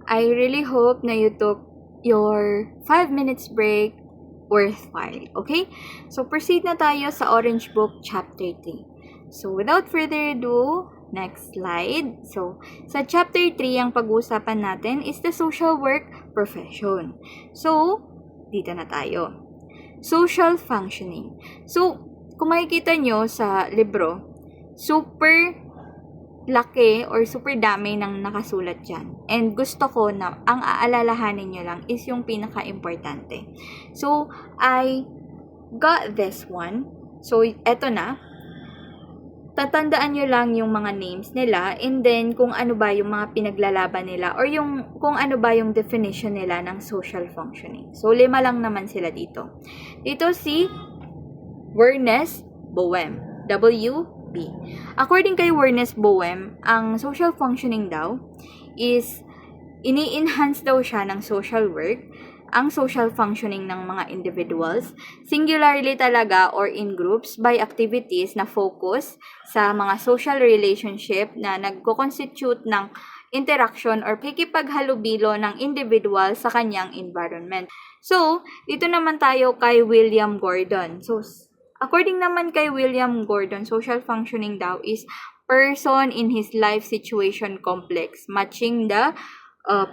I really hope na you took your 5 minutes break worthwhile. Okay? So, proceed na tayo sa Orange Book Chapter 3. So, without further ado, next slide. So, sa Chapter 3, ang pag-uusapan natin is the social work profession. So, dito na tayo. Social functioning. So, kung makikita nyo sa libro, super laki or super dami ng nakasulat dyan. And gusto ko na ang aalalahanin nyo lang is yung pinaka-importante. So, I got this one. So, eto na. Tatandaan nyo lang yung mga names nila and then kung ano ba yung mga pinaglalaban nila or yung kung ano ba yung definition nila ng social functioning. So, 5 lang naman sila dito. Dito si Ernest Boehm. W happy. According kay Ernest Boehm, ang social functioning daw is ini-enhance daw siya ng social work, ang social functioning ng mga individuals, singularly talaga or in groups by activities na focus sa mga social relationship na nagko-constitute ng interaction or pakikipaghalubilo ng individual sa kanyang environment. So, dito naman tayo kay William Gordon. So, according naman kay William Gordon, social functioning daw is person in his life situation complex, matching the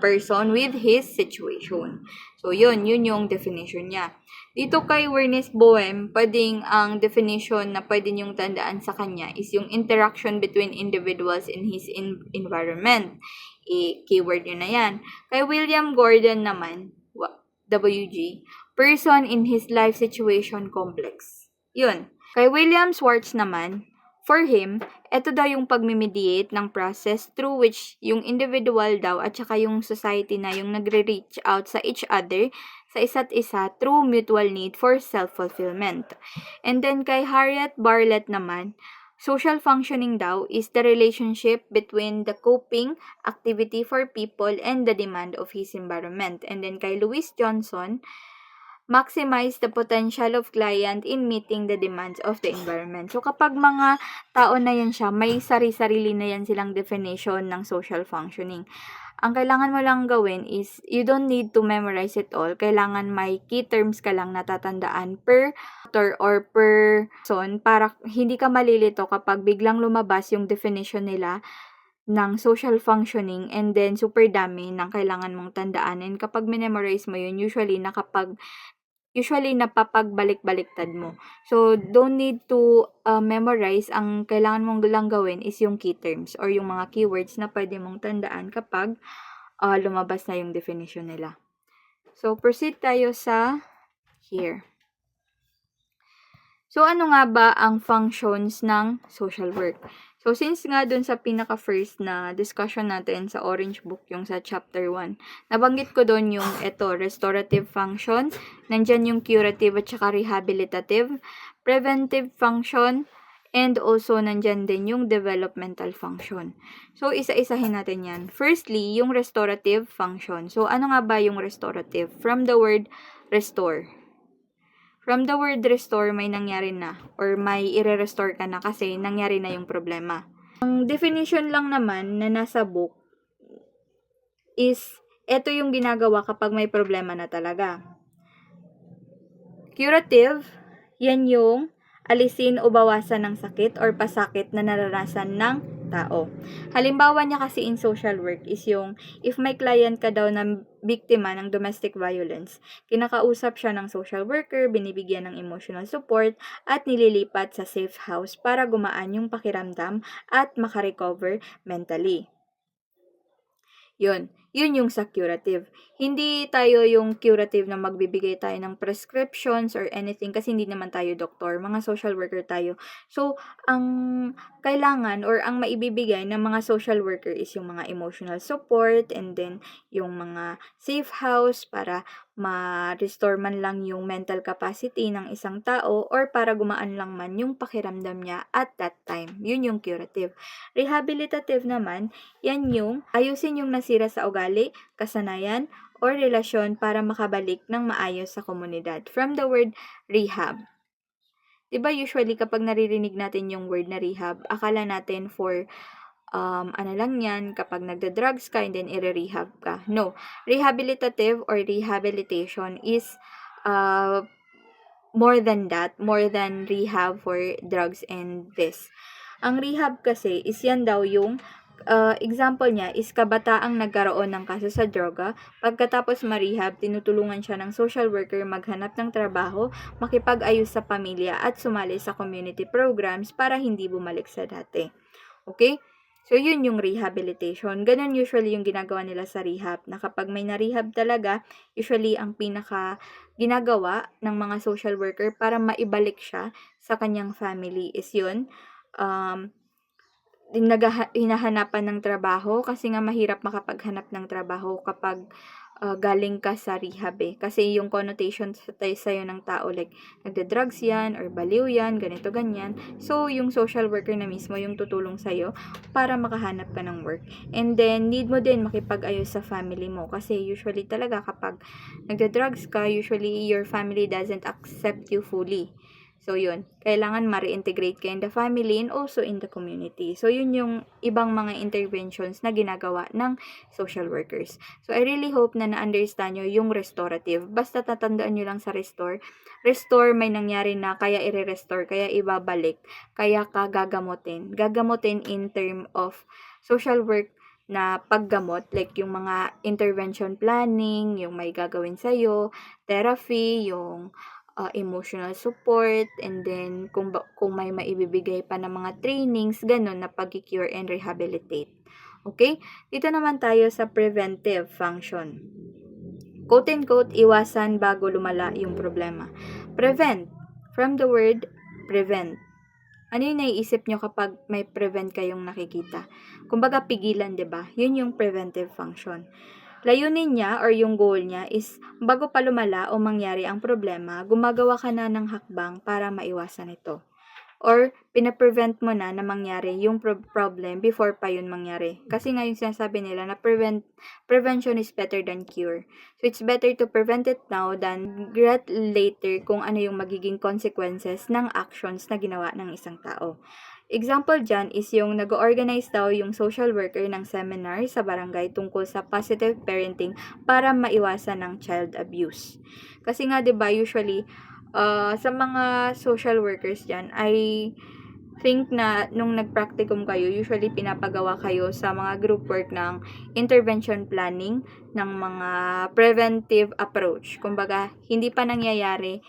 person with his situation. So, yun yung definition niya. Dito kay Ernest Boehm, pwedeng ang definition na pwede niyong tandaan sa kanya is yung interaction between individuals in his environment. Keyword yun na yan. Kay William Gordon naman, WG, person in his life situation complex. Yun. Kay William Schwartz naman, for him, ito daw yung pagmimediate ng process through which yung individual daw at saka yung society na yung nagre-reach out sa each other, sa isa't isa through mutual need for self-fulfillment. And then kay Harriet Bartlett naman, social functioning daw is the relationship between the coping activity for people and the demand of his environment. And then kay Louis Johnson, maximize the potential of client in meeting the demands of the environment. So, kapag mga tao na yan siya, may sari-sarili na yan silang definition ng social functioning. Ang kailangan mo lang gawin is, you don't need to memorize it all. Kailangan may key terms ka lang natatandaan per author or per person para hindi ka malilito kapag biglang lumabas yung definition nila ng social functioning and then super dami ng kailangan mong tandaan. And kapag memorize mo yun, usually napapagbalik-baliktad mo. So, don't need to memorize. Ang kailangan mong lang gawin is yung key terms or yung mga keywords na pwede mong tandaan kapag lumabas na yung definition nila. So, proceed tayo sa here. So, ano nga ba ang functions ng social work? So, since nga dun sa pinaka-first na discussion natin sa Orange Book, yung sa chapter 1, nabanggit ko dun yung restorative function, nandyan yung curative at saka rehabilitative, preventive function, and also nandyan din yung developmental function. So, isa-isahin natin yan. Firstly, yung restorative function. So, ano nga ba yung restorative? From the word restore. From the word restore, may nangyari na or may ire-restore ka na kasi nangyari na yung problema. Ang definition lang naman na nasa book is, ito yung ginagawa kapag may problema na talaga. Curative, yan yung alisin o bawasan ng sakit or pasakit na naranasan ng tao. Halimbawa niya kasi in social work is yung if may client ka daw na biktima ng domestic violence, kinakausap siya ng social worker, binibigyan ng emotional support, at nililipat sa safe house para gumaan yung pakiramdam at makarecover mentally. Yun yung sa curative. Hindi tayo yung curative na magbibigay tayo ng prescriptions or anything kasi hindi naman tayo doktor, mga social worker tayo. So, ang kailangan or ang maibibigay ng mga social worker is yung mga emotional support and then yung mga safe house para ma-restore man lang yung mental capacity ng isang tao or para gumaan lang man yung pakiramdam niya at that time. Yun yung curative. Rehabilitative naman, yan yung ayusin yung nasira sa ugali, kasanayan, or relasyon para makabalik ng maayos sa komunidad. From the word rehab. Diba usually kapag naririnig natin yung word na rehab, akala natin for ano lang yan, kapag nagda-drugs ka and then i-rehab ka. No. Rehabilitative or rehabilitation is more than that, more than rehab for drugs and this. Ang rehab kasi is yan daw yung example niya is kabataang nagkaroon ng kaso sa droga. Pagkatapos ma-rehab, tinutulungan siya ng social worker maghanap ng trabaho, makipag-ayos sa pamilya at sumali sa community programs para hindi bumalik sa dati. Okay? So, yun yung rehabilitation. Ganun usually yung ginagawa nila sa rehab. Na kapag may na-rehab talaga, usually ang pinaka ginagawa ng mga social worker para maibalik siya sa kanyang family is yun. Hinahanapan ng trabaho kasi nga mahirap makapaghanap ng trabaho kapag galing ka sa rehab eh. Kasi yung connotation sa'yo ng tao, like, nagda-drugs yan, or baliw yan, ganito, ganyan. So, yung social worker na mismo yung tutulong sa'yo para makahanap ka ng work. And then, need mo din makipag-ayos sa family mo. Kasi usually talaga kapag nagda-drugs ka, usually your family doesn't accept you fully. So, yun. Kailangan ma-reintegrate ka in the family and also in the community. So, yun yung ibang mga interventions na ginagawa ng social workers. So, I really hope na na-understand nyo yung restorative. Basta tatandaan nyo lang sa restore. Restore, may nangyari na, kaya i-restore, kaya ibabalik, kaya ka gagamutin. Gagamutin in term of social work na paggamot, like yung mga intervention planning, yung may gagawin sa'yo, therapy, yung emotional support, and then kung may maibibigay pa ng mga trainings, ganun na pag-cure and rehabilitate. Okay? Dito naman tayo sa preventive function. Quote and quote, iwasan bago lumala yung problema. Prevent. From the word prevent. Ano yung naiisip nyo kapag may prevent kayong nakikita? Kumbaga pigilan, 'di ba? Yun yung preventive function. Layunin niya or yung goal niya is bago pa lumala o mangyari ang problema, gumagawa ka na ng hakbang para maiwasan ito. Or pina-prevent mo na mangyari yung problem before pa yun mangyari. Kasi nga yung sinasabi nila na prevention is better than cure. So it's better to prevent it now than regret later kung ano yung magiging consequences ng actions na ginawa ng isang tao. Example dyan is yung nag-organize daw yung social worker ng seminar sa barangay tungkol sa positive parenting para maiwasan ng child abuse. Kasi nga 'di ba usually sa mga social workers dyan, I think na nung nag-practicum kayo, usually pinapagawa kayo sa mga group work ng intervention planning, ng mga preventive approach. Kumbaga, hindi pa nangyayari,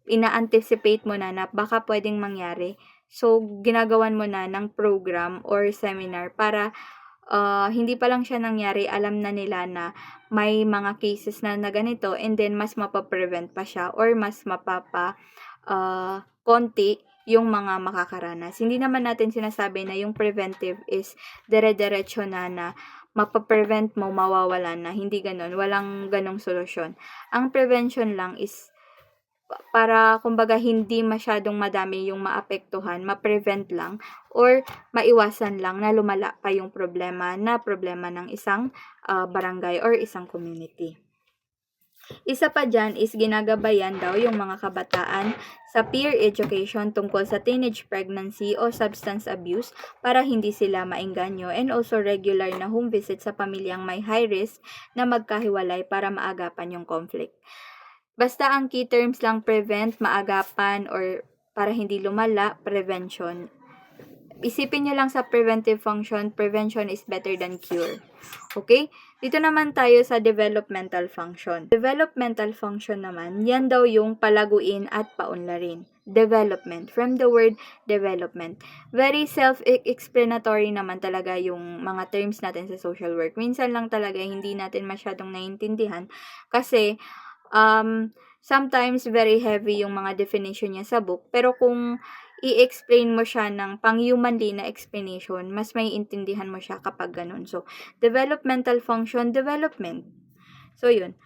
ina-anticipate mo na baka pwedeng mangyari. So, ginagawan mo na ng program or seminar para hindi pa lang siya nangyari, alam na nila na may mga cases na ganito, and then mas mapaprevent pa siya or mas konti yung mga makakaranas. Hindi naman natin sinasabi na yung preventive is dire-diretso na mapaprevent mo, mawawala na. Hindi ganon. Walang ganong solusyon. Ang prevention lang is para kumbaga hindi masyadong madami yung maapektuhan, ma-prevent lang or maiwasan lang na lumala pa yung problema ng isang barangay or isang community. Isa pa dyan is ginagabayan daw yung mga kabataan sa peer education tungkol sa teenage pregnancy o substance abuse para hindi sila maengganyo, and also regular na home visit sa pamilyang may high risk na magkahiwalay para maagapan yung conflict. Basta ang key terms lang prevent, maagapan, or para hindi lumala, prevention. Isipin nyo lang sa preventive function, prevention is better than cure. Okay? Dito naman tayo sa developmental function. Developmental function naman, yan daw yung palaguin at paunlarin. Development, from the word development. Very self-explanatory naman talaga yung mga terms natin sa social work. Minsan lang talaga hindi natin masyadong naiintindihan kasi sometimes very heavy yung mga definition niya sa book, pero kung i-explain mo siya ng pang-humanly na explanation, mas may intindihan mo siya kapag ganun. So, developmental function, development. So, yun.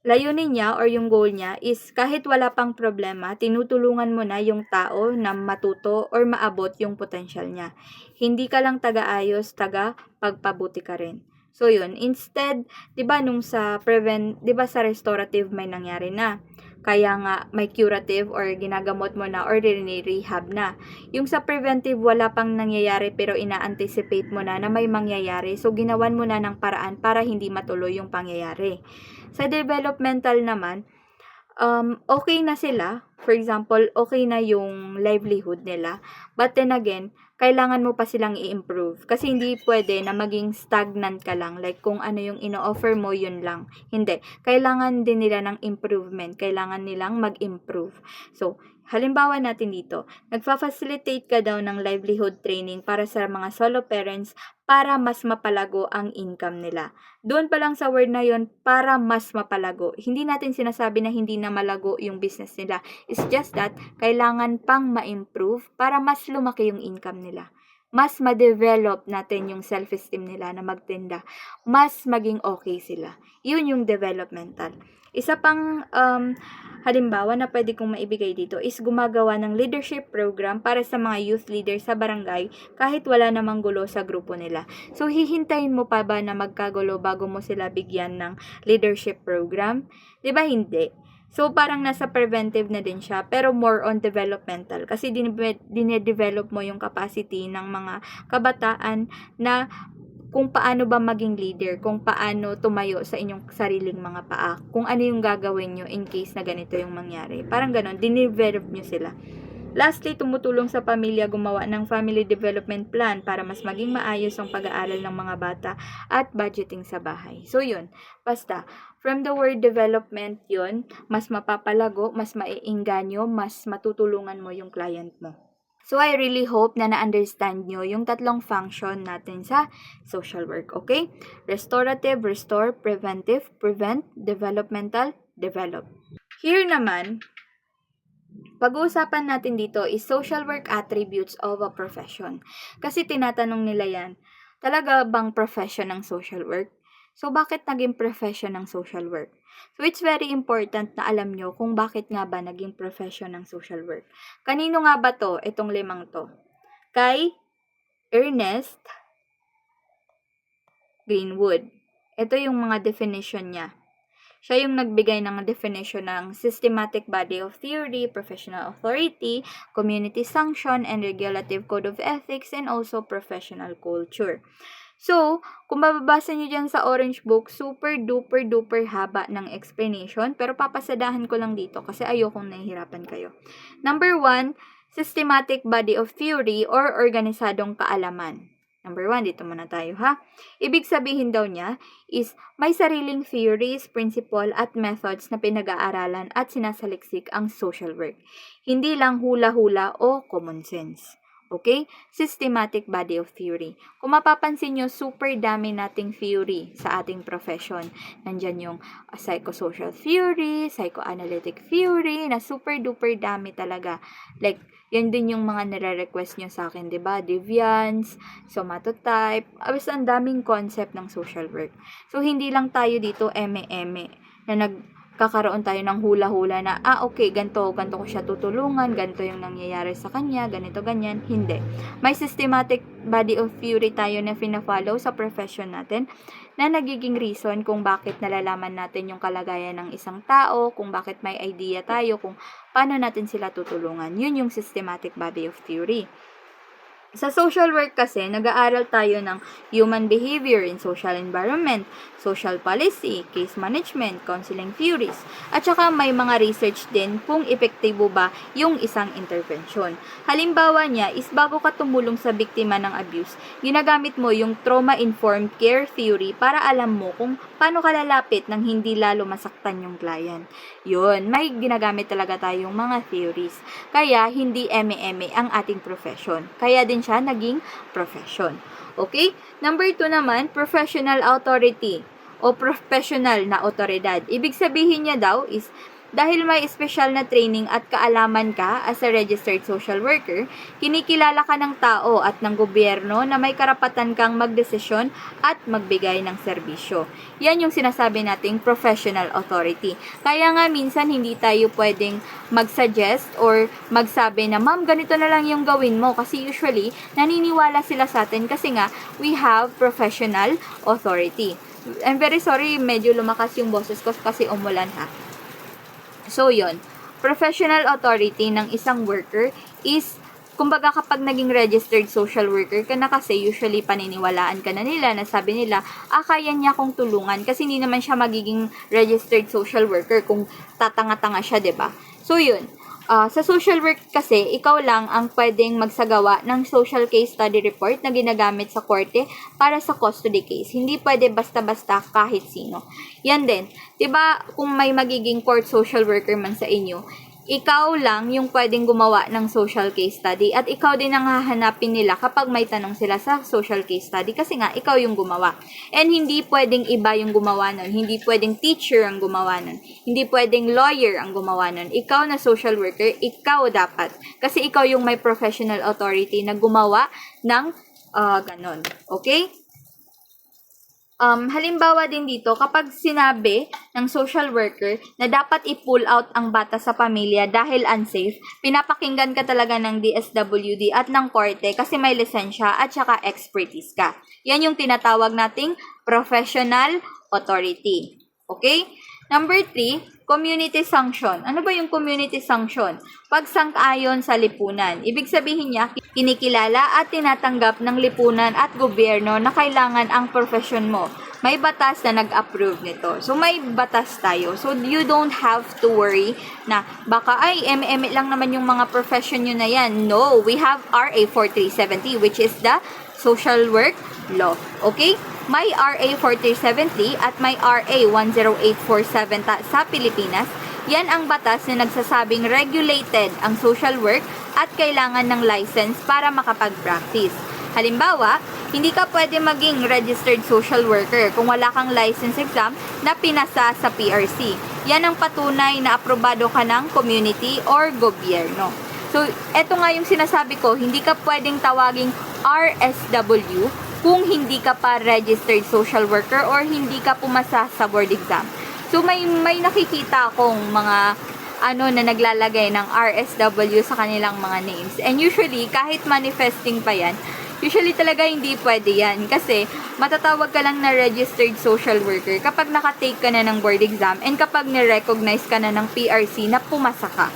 Layunin niya or yung goal niya is kahit wala pang problema, tinutulungan mo na yung tao na matuto or maabot yung potential niya. Hindi ka lang taga-ayos, taga-pagpabuti ka rin. So, yun. Instead, 'di ba nung sa 'di ba sa restorative may nangyari na. Kaya nga may curative or ginagamot mo na or rehab na. Yung sa preventive wala pang nangyayari pero ina-anticipate mo na may mangyayari. So, ginawan mo na ng paraan para hindi matuloy yung pangyayari. Sa developmental naman, okay na sila. For example, okay na yung livelihood nila. But then again, kailangan mo pa silang i-improve. Kasi hindi pwede na maging stagnant ka lang. Like, kung ano yung ino-offer mo, yun lang. Hindi. Kailangan din nila ng improvement. Kailangan nilang mag-improve. So, halimbawa natin dito, nagfa-facilitate ka daw ng livelihood training para sa mga solo parents para mas mapalago ang income nila. Doon pa lang sa word na yon, para mas mapalago. Hindi natin sinasabi na hindi na malago yung business nila. It's just that, kailangan pang ma-improve para mas lumaki yung income nila. mas ma-develop natin yung self-esteem nila na magtinda, mas maging okay sila. Yun yung developmental. Isa pang halimbawa na pwede kong maibigay dito is gumagawa ng leadership program para sa mga youth leaders sa barangay kahit wala namang gulo sa grupo nila. So, hihintayin mo pa ba na magkagulo bago mo sila bigyan ng leadership program? 'Di ba hindi? So, parang nasa preventive na din siya, pero more on developmental. Kasi dinedevelop mo yung capacity ng mga kabataan na kung paano ba maging leader, kung paano tumayo sa inyong sariling mga paa, kung ano yung gagawin nyo in case na ganito yung mangyari. Parang ganon, dinevelop nyo sila. Lastly, tumutulong sa pamilya gumawa ng family development plan para mas maging maayos ang pag-aaral ng mga bata at budgeting sa bahay. So, yun. Basta, from the word development yun, mas mapapalago, mas maiinganyo, mas matutulungan mo yung client mo. So, I really hope na na-understand nyo yung tatlong function natin sa social work, okay? Restorative, restore, preventive, prevent, developmental, develop. Here naman, pag-uusapan natin dito is social work attributes of a profession. Kasi tinatanong nila yan, talaga bang profession ng social work? So, bakit naging profession ng social work? So, it's very important na alam nyo kung bakit nga ba naging profession ng social work. Kanino nga ba to, itong 5 to? Kay Ernest Greenwood. Ito yung mga definition niya. Siya yung nagbigay ng definition ng systematic body of theory, professional authority, community sanction, and regulative code of ethics, and also professional culture. So, kung mababasa nyo dyan sa Orange Book, super duper duper haba ng explanation, pero papasadahan ko lang dito kasi ayokong nahihirapan kayo. Number 1, systematic body of theory or organisadong kaalaman. Number 1, dito muna tayo ha. Ibig sabihin daw niya is may sariling theories, principle at methods na pinag-aaralan at sinasaliksik ang social work. Hindi lang hula-hula o common sense. Okay? Systematic body of theory. Kung mapapansin nyo, super dami nating theory sa ating profession. Nandyan yung psychosocial theory, psychoanalytic theory, na super duper dami talaga. Like, yan din yung mga nire-request nyo sa akin, diba? Deviance, somatotype, basta ang daming concept ng social work. So, hindi lang tayo dito eme-eme na nagkakaroon tayo ng hula-hula na, okay, ganito ko siya tutulungan, ganito yung nangyayari sa kanya, ganito, ganyan. Hindi. May systematic body of theory tayo na fina-follow sa profession natin na nagiging reason kung bakit nalalaman natin yung kalagayan ng isang tao, kung bakit may idea tayo, kung paano natin sila tutulungan. Yun yung systematic body of theory. Sa social work kasi, nag-aaral tayo ng human behavior in social environment, social policy, case management, counseling theories, at saka may mga research din kung epektibo ba yung isang intervention. Halimbawa niya is bago ka tumulong sa biktima ng abuse, ginagamit mo yung trauma-informed care theory para alam mo kung paano ka lalapit nang hindi lalo masaktan yung client. Yun, may ginagamit talaga tayong mga theories. Kaya, hindi eme-eme ang ating profession. Kaya din siya naging profession. Okay? Number 2 naman, professional authority o professional na otoridad. Ibig sabihin niya daw is dahil may special na training at kaalaman ka as a registered social worker, kinikilala ka ng tao at ng gobyerno na may karapatan kang magdesisyon at magbigay ng serbisyo. Yan yung sinasabi nating professional authority. Kaya nga minsan hindi tayo pwedeng mag-suggest or magsabi na, ma'am, ganito na lang yung gawin mo. Kasi usually, naniniwala sila sa atin kasi nga, we have professional authority. I'm very sorry, medyo lumakas yung boses ko kasi umulan ha. So, yon, professional authority ng isang worker is, kumbaga kapag naging registered social worker ka na kasi, usually paniniwalaan ka na nila, na sabi nila, kaya niya akong tulungan kasi hindi naman siya magiging registered social worker kung tatanga-tanga siya, 'di ba? So, yun. Sa social work kasi, ikaw lang ang pwedeng magsagawa ng social case study report na ginagamit sa korte para sa custody case. Hindi pwede basta-basta kahit sino. Yan din. 'Di ba kung may magiging court social worker man sa inyo, ikaw lang yung pwedeng gumawa ng social case study at ikaw din ang hahanapin nila kapag may tanong sila sa social case study kasi nga ikaw yung gumawa. And hindi pwedeng iba yung gumawa nun. Hindi pwedeng teacher ang gumawa nun. Hindi pwedeng lawyer ang gumawa nun. Ikaw na social worker, ikaw dapat. Kasi ikaw yung may professional authority na gumawa ng ganon. Okay? Halimbawa din dito, kapag sinabi ng social worker na dapat i-pull out ang bata sa pamilya dahil unsafe, pinapakinggan ka talaga ng DSWD at ng korte kasi may lisensya at saka expertise ka. Yan yung tinatawag nating professional authority. Okay? Number 3, community sanction. Ano ba yung community sanction? Pagsang-ayon sa lipunan. Ibig sabihin niya, kinikilala at tinatanggap ng lipunan at gobyerno na kailangan ang profession mo. May batas na nag-approve nito. So, may batas tayo. So, you don't have to worry na baka, ay, eme lang naman yung mga profession nyo na yan. No, we have RA 4370, which is the social work law. Okay? May RA 4370 at may RA 10847 sa Pilipinas. Yan ang batas na nagsasabing regulated ang social work at kailangan ng license para makapag-practice. Halimbawa, hindi ka pwede maging registered social worker kung wala kang license exam na pinasa sa PRC. Yan ang patunay na aprobado ka ng community or gobyerno. So, eto nga yung sinasabi ko, hindi ka pwedeng tawaging RSW kung hindi ka pa registered social worker or hindi ka pumasa sa board exam. So, may nakikita akong mga na naglalagay ng RSW sa kanilang mga names. And usually, kahit manifesting pa yan, usually talaga hindi pwede yan. Kasi, matatawag ka lang na registered social worker kapag nakatake ka na ng board exam and kapag ni-recognize ka na ng PRC na pumasa ka.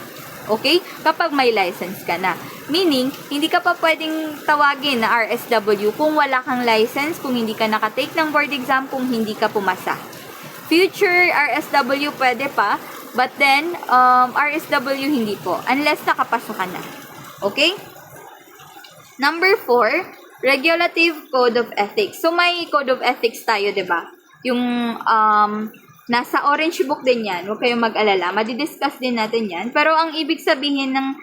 Okay? Kapag may license ka na. Meaning, hindi ka pa pwedeng tawagin na RSW kung wala kang license, kung hindi ka nakatake ng board exam, kung hindi ka pumasa. Future RSW pwede pa, but then, RSW hindi po, unless nakapasa ka na. Okay? Number 4, Regulative Code of Ethics. So, may Code of Ethics tayo, diba? Yung, nasa orange book din yan. Huwag kayong mag-alala. Madidiscuss din natin yan. Pero, ang ibig sabihin ng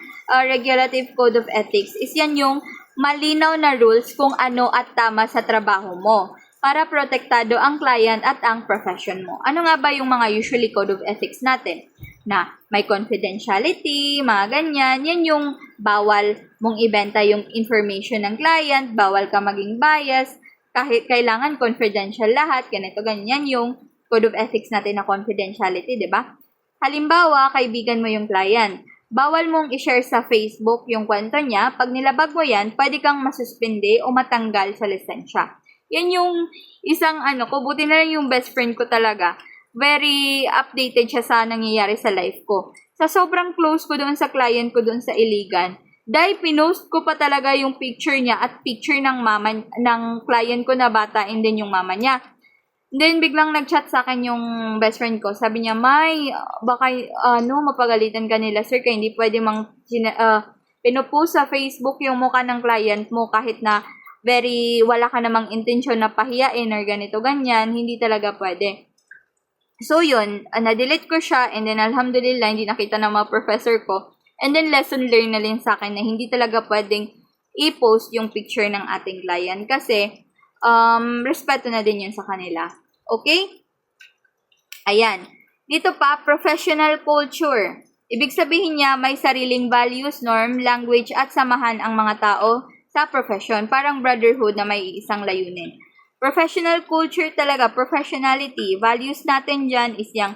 Regulative Code of Ethics is yan yung malinaw na rules kung ano at tama sa trabaho mo para protektado ang client at ang profession mo. Ano nga ba yung mga usually code of ethics natin? Na may confidentiality, mga ganyan. Yan yung bawal mong ibenta yung information ng client, bawal ka maging bias, kahit kailangan confidential lahat, ganito, ganyan yung code of ethics natin na confidentiality, di ba? Halimbawa, kaibigan mo yung client. Bawal mong i-share sa Facebook yung kwento niya. Pag nilabag mo yan, pwede kang masuspende o matanggal sa lisensya. Yan yung isang buti na lang yung best friend ko talaga. Very updated siya sa nangyayari sa life ko. Sa sobrang close ko doon sa client ko doon sa Iligan, dahil pinost ko pa talaga yung picture niya at picture ng mama ng client ko na bata and then yung mama niya. Then biglang nag-chat sa akin yung best friend ko. Sabi niya, May, baka mapagalitan ka nila, sir, kaya hindi pwede pinupost sa Facebook yung mukha ng client mo kahit na wala ka namang intensyon na pahiyain or ganito, ganyan, hindi talaga pwede. So, yun, na-delete ko siya and then alhamdulillah, hindi nakita ng mga professor ko. And then, lesson learned na rin sa akin na hindi talaga pwedeng i-post yung picture ng ating client kasi respeto na din yun sa kanila. Okay? Ayan. Dito pa, professional culture. Ibig sabihin niya, may sariling values, norm, language, at samahan ang mga tao sa profession. Parang brotherhood na may isang layunin. Professional culture talaga, professionality. Values natin dyan is yung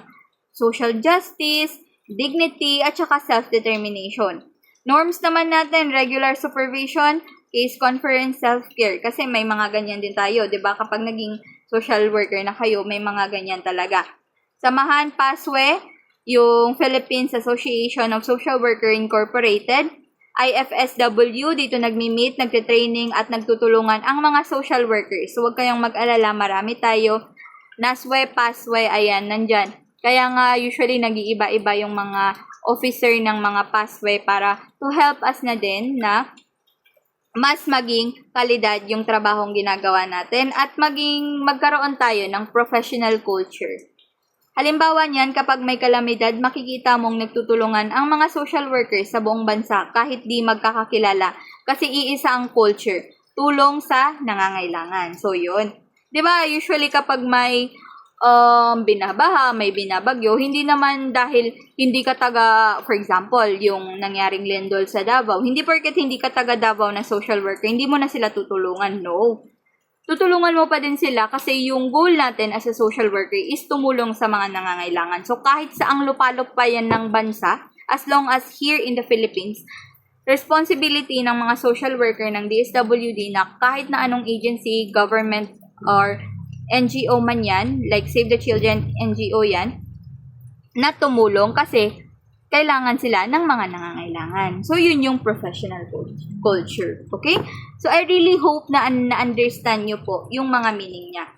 social justice, dignity, at saka self-determination. Norms naman natin, regular supervision, case conference, self-care. Kasi may mga ganyan din tayo, di ba? Kapag naging social worker na kayo, may mga ganyan talaga. Samahan, PASWE, yung Philippines Association of Social Worker Incorporated, IFSW, dito nagmi-meet, nagtitraining at nagtutulungan ang mga social workers. So, huwag kayong mag-alala, marami tayo. NASWE, PASWE, ayan, nandyan. Kaya nga, usually, nag-iiba-iba yung mga officer ng mga PASWE para to help us na din na mas maging kalidad yung trabahong ginagawa natin at magkaroon tayo ng professional culture. Halimbawa niyan, kapag may kalamidad, makikita mong nagtutulungan ang mga social workers sa buong bansa kahit di magkakakilala kasi iisa ang culture, tulong sa nangangailangan. So, yun. Diba, usually kapag may binabaha, may binabagyo, hindi naman dahil hindi ka taga, for example, yung nangyaring lindol sa Davao, hindi porket hindi ka taga Davao na social worker, hindi mo na sila tutulungan, no. Tutulungan mo pa din sila kasi yung goal natin as a social worker is tumulong sa mga nangangailangan. So kahit saang lupalop pa yan ng bansa, as long as here in the Philippines, responsibility ng mga social worker ng DSWD na kahit na anong agency, government, or NGO man yan, like Save the Children NGO yan, na tumulong kasi kailangan sila ng mga nangangailangan. So, yun yung professional culture. Okay? So, I really hope na na-understand nyo po yung mga meaning niya.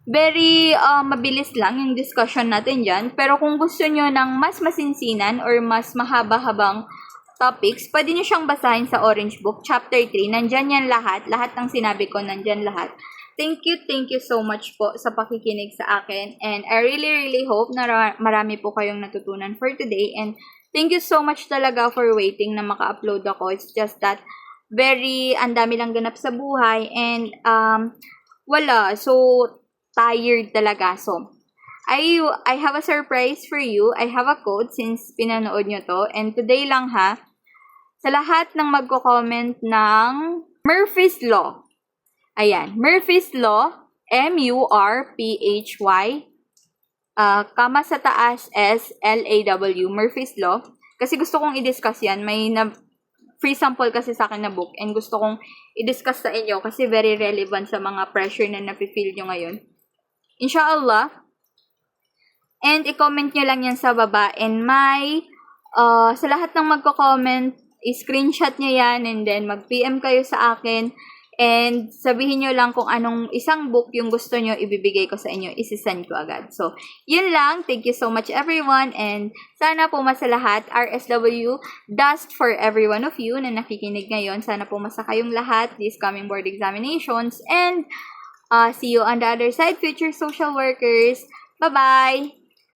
Very mabilis lang yung discussion natin dyan. Pero kung gusto nyo ng mas masinsinan or mas mahaba-habang topics, pwede nyo siyang basahin sa Orange Book, Chapter 3. Nandyan yan lahat. Lahat ng sinabi ko, nandyan lahat. Thank you so much po sa pakikinig sa akin. And I really hope na marami po kayong natutunan for today. And thank you so much talaga for waiting na maka-upload ako. It's just that ang dami lang ganap sa buhay. And wala. So, tired talaga. So, I have a surprise for you. I have a quote since pinanood nyo to. And today lang ha, sa lahat ng magko-comment ng Murphy's Law. Ayan, Murphy's Law, M-U-R-P-H-Y, kama sa taas S-L-A-W, Murphy's Law. Kasi gusto kong i-discuss yan. May free sample kasi sa akin na book and gusto kong i-discuss sa inyo kasi very relevant sa mga pressure na nafe-feel nyo ngayon. Inshallah. And i-comment nyo lang yan sa baba. And sa lahat ng magko-comment, i-screenshot nyo yan and then mag-PM kayo sa akin. And sabihin nyo lang kung anong isang book yung gusto nyo ibibigay ko sa inyo, isisend ko agad. So, yun lang. Thank you so much everyone. And sana po masa lahat, RSW, dust for every one of you na nakikinig ngayon. Sana po masa kayong lahat these coming board examinations. And see you on the other side, future social workers. Bye-bye!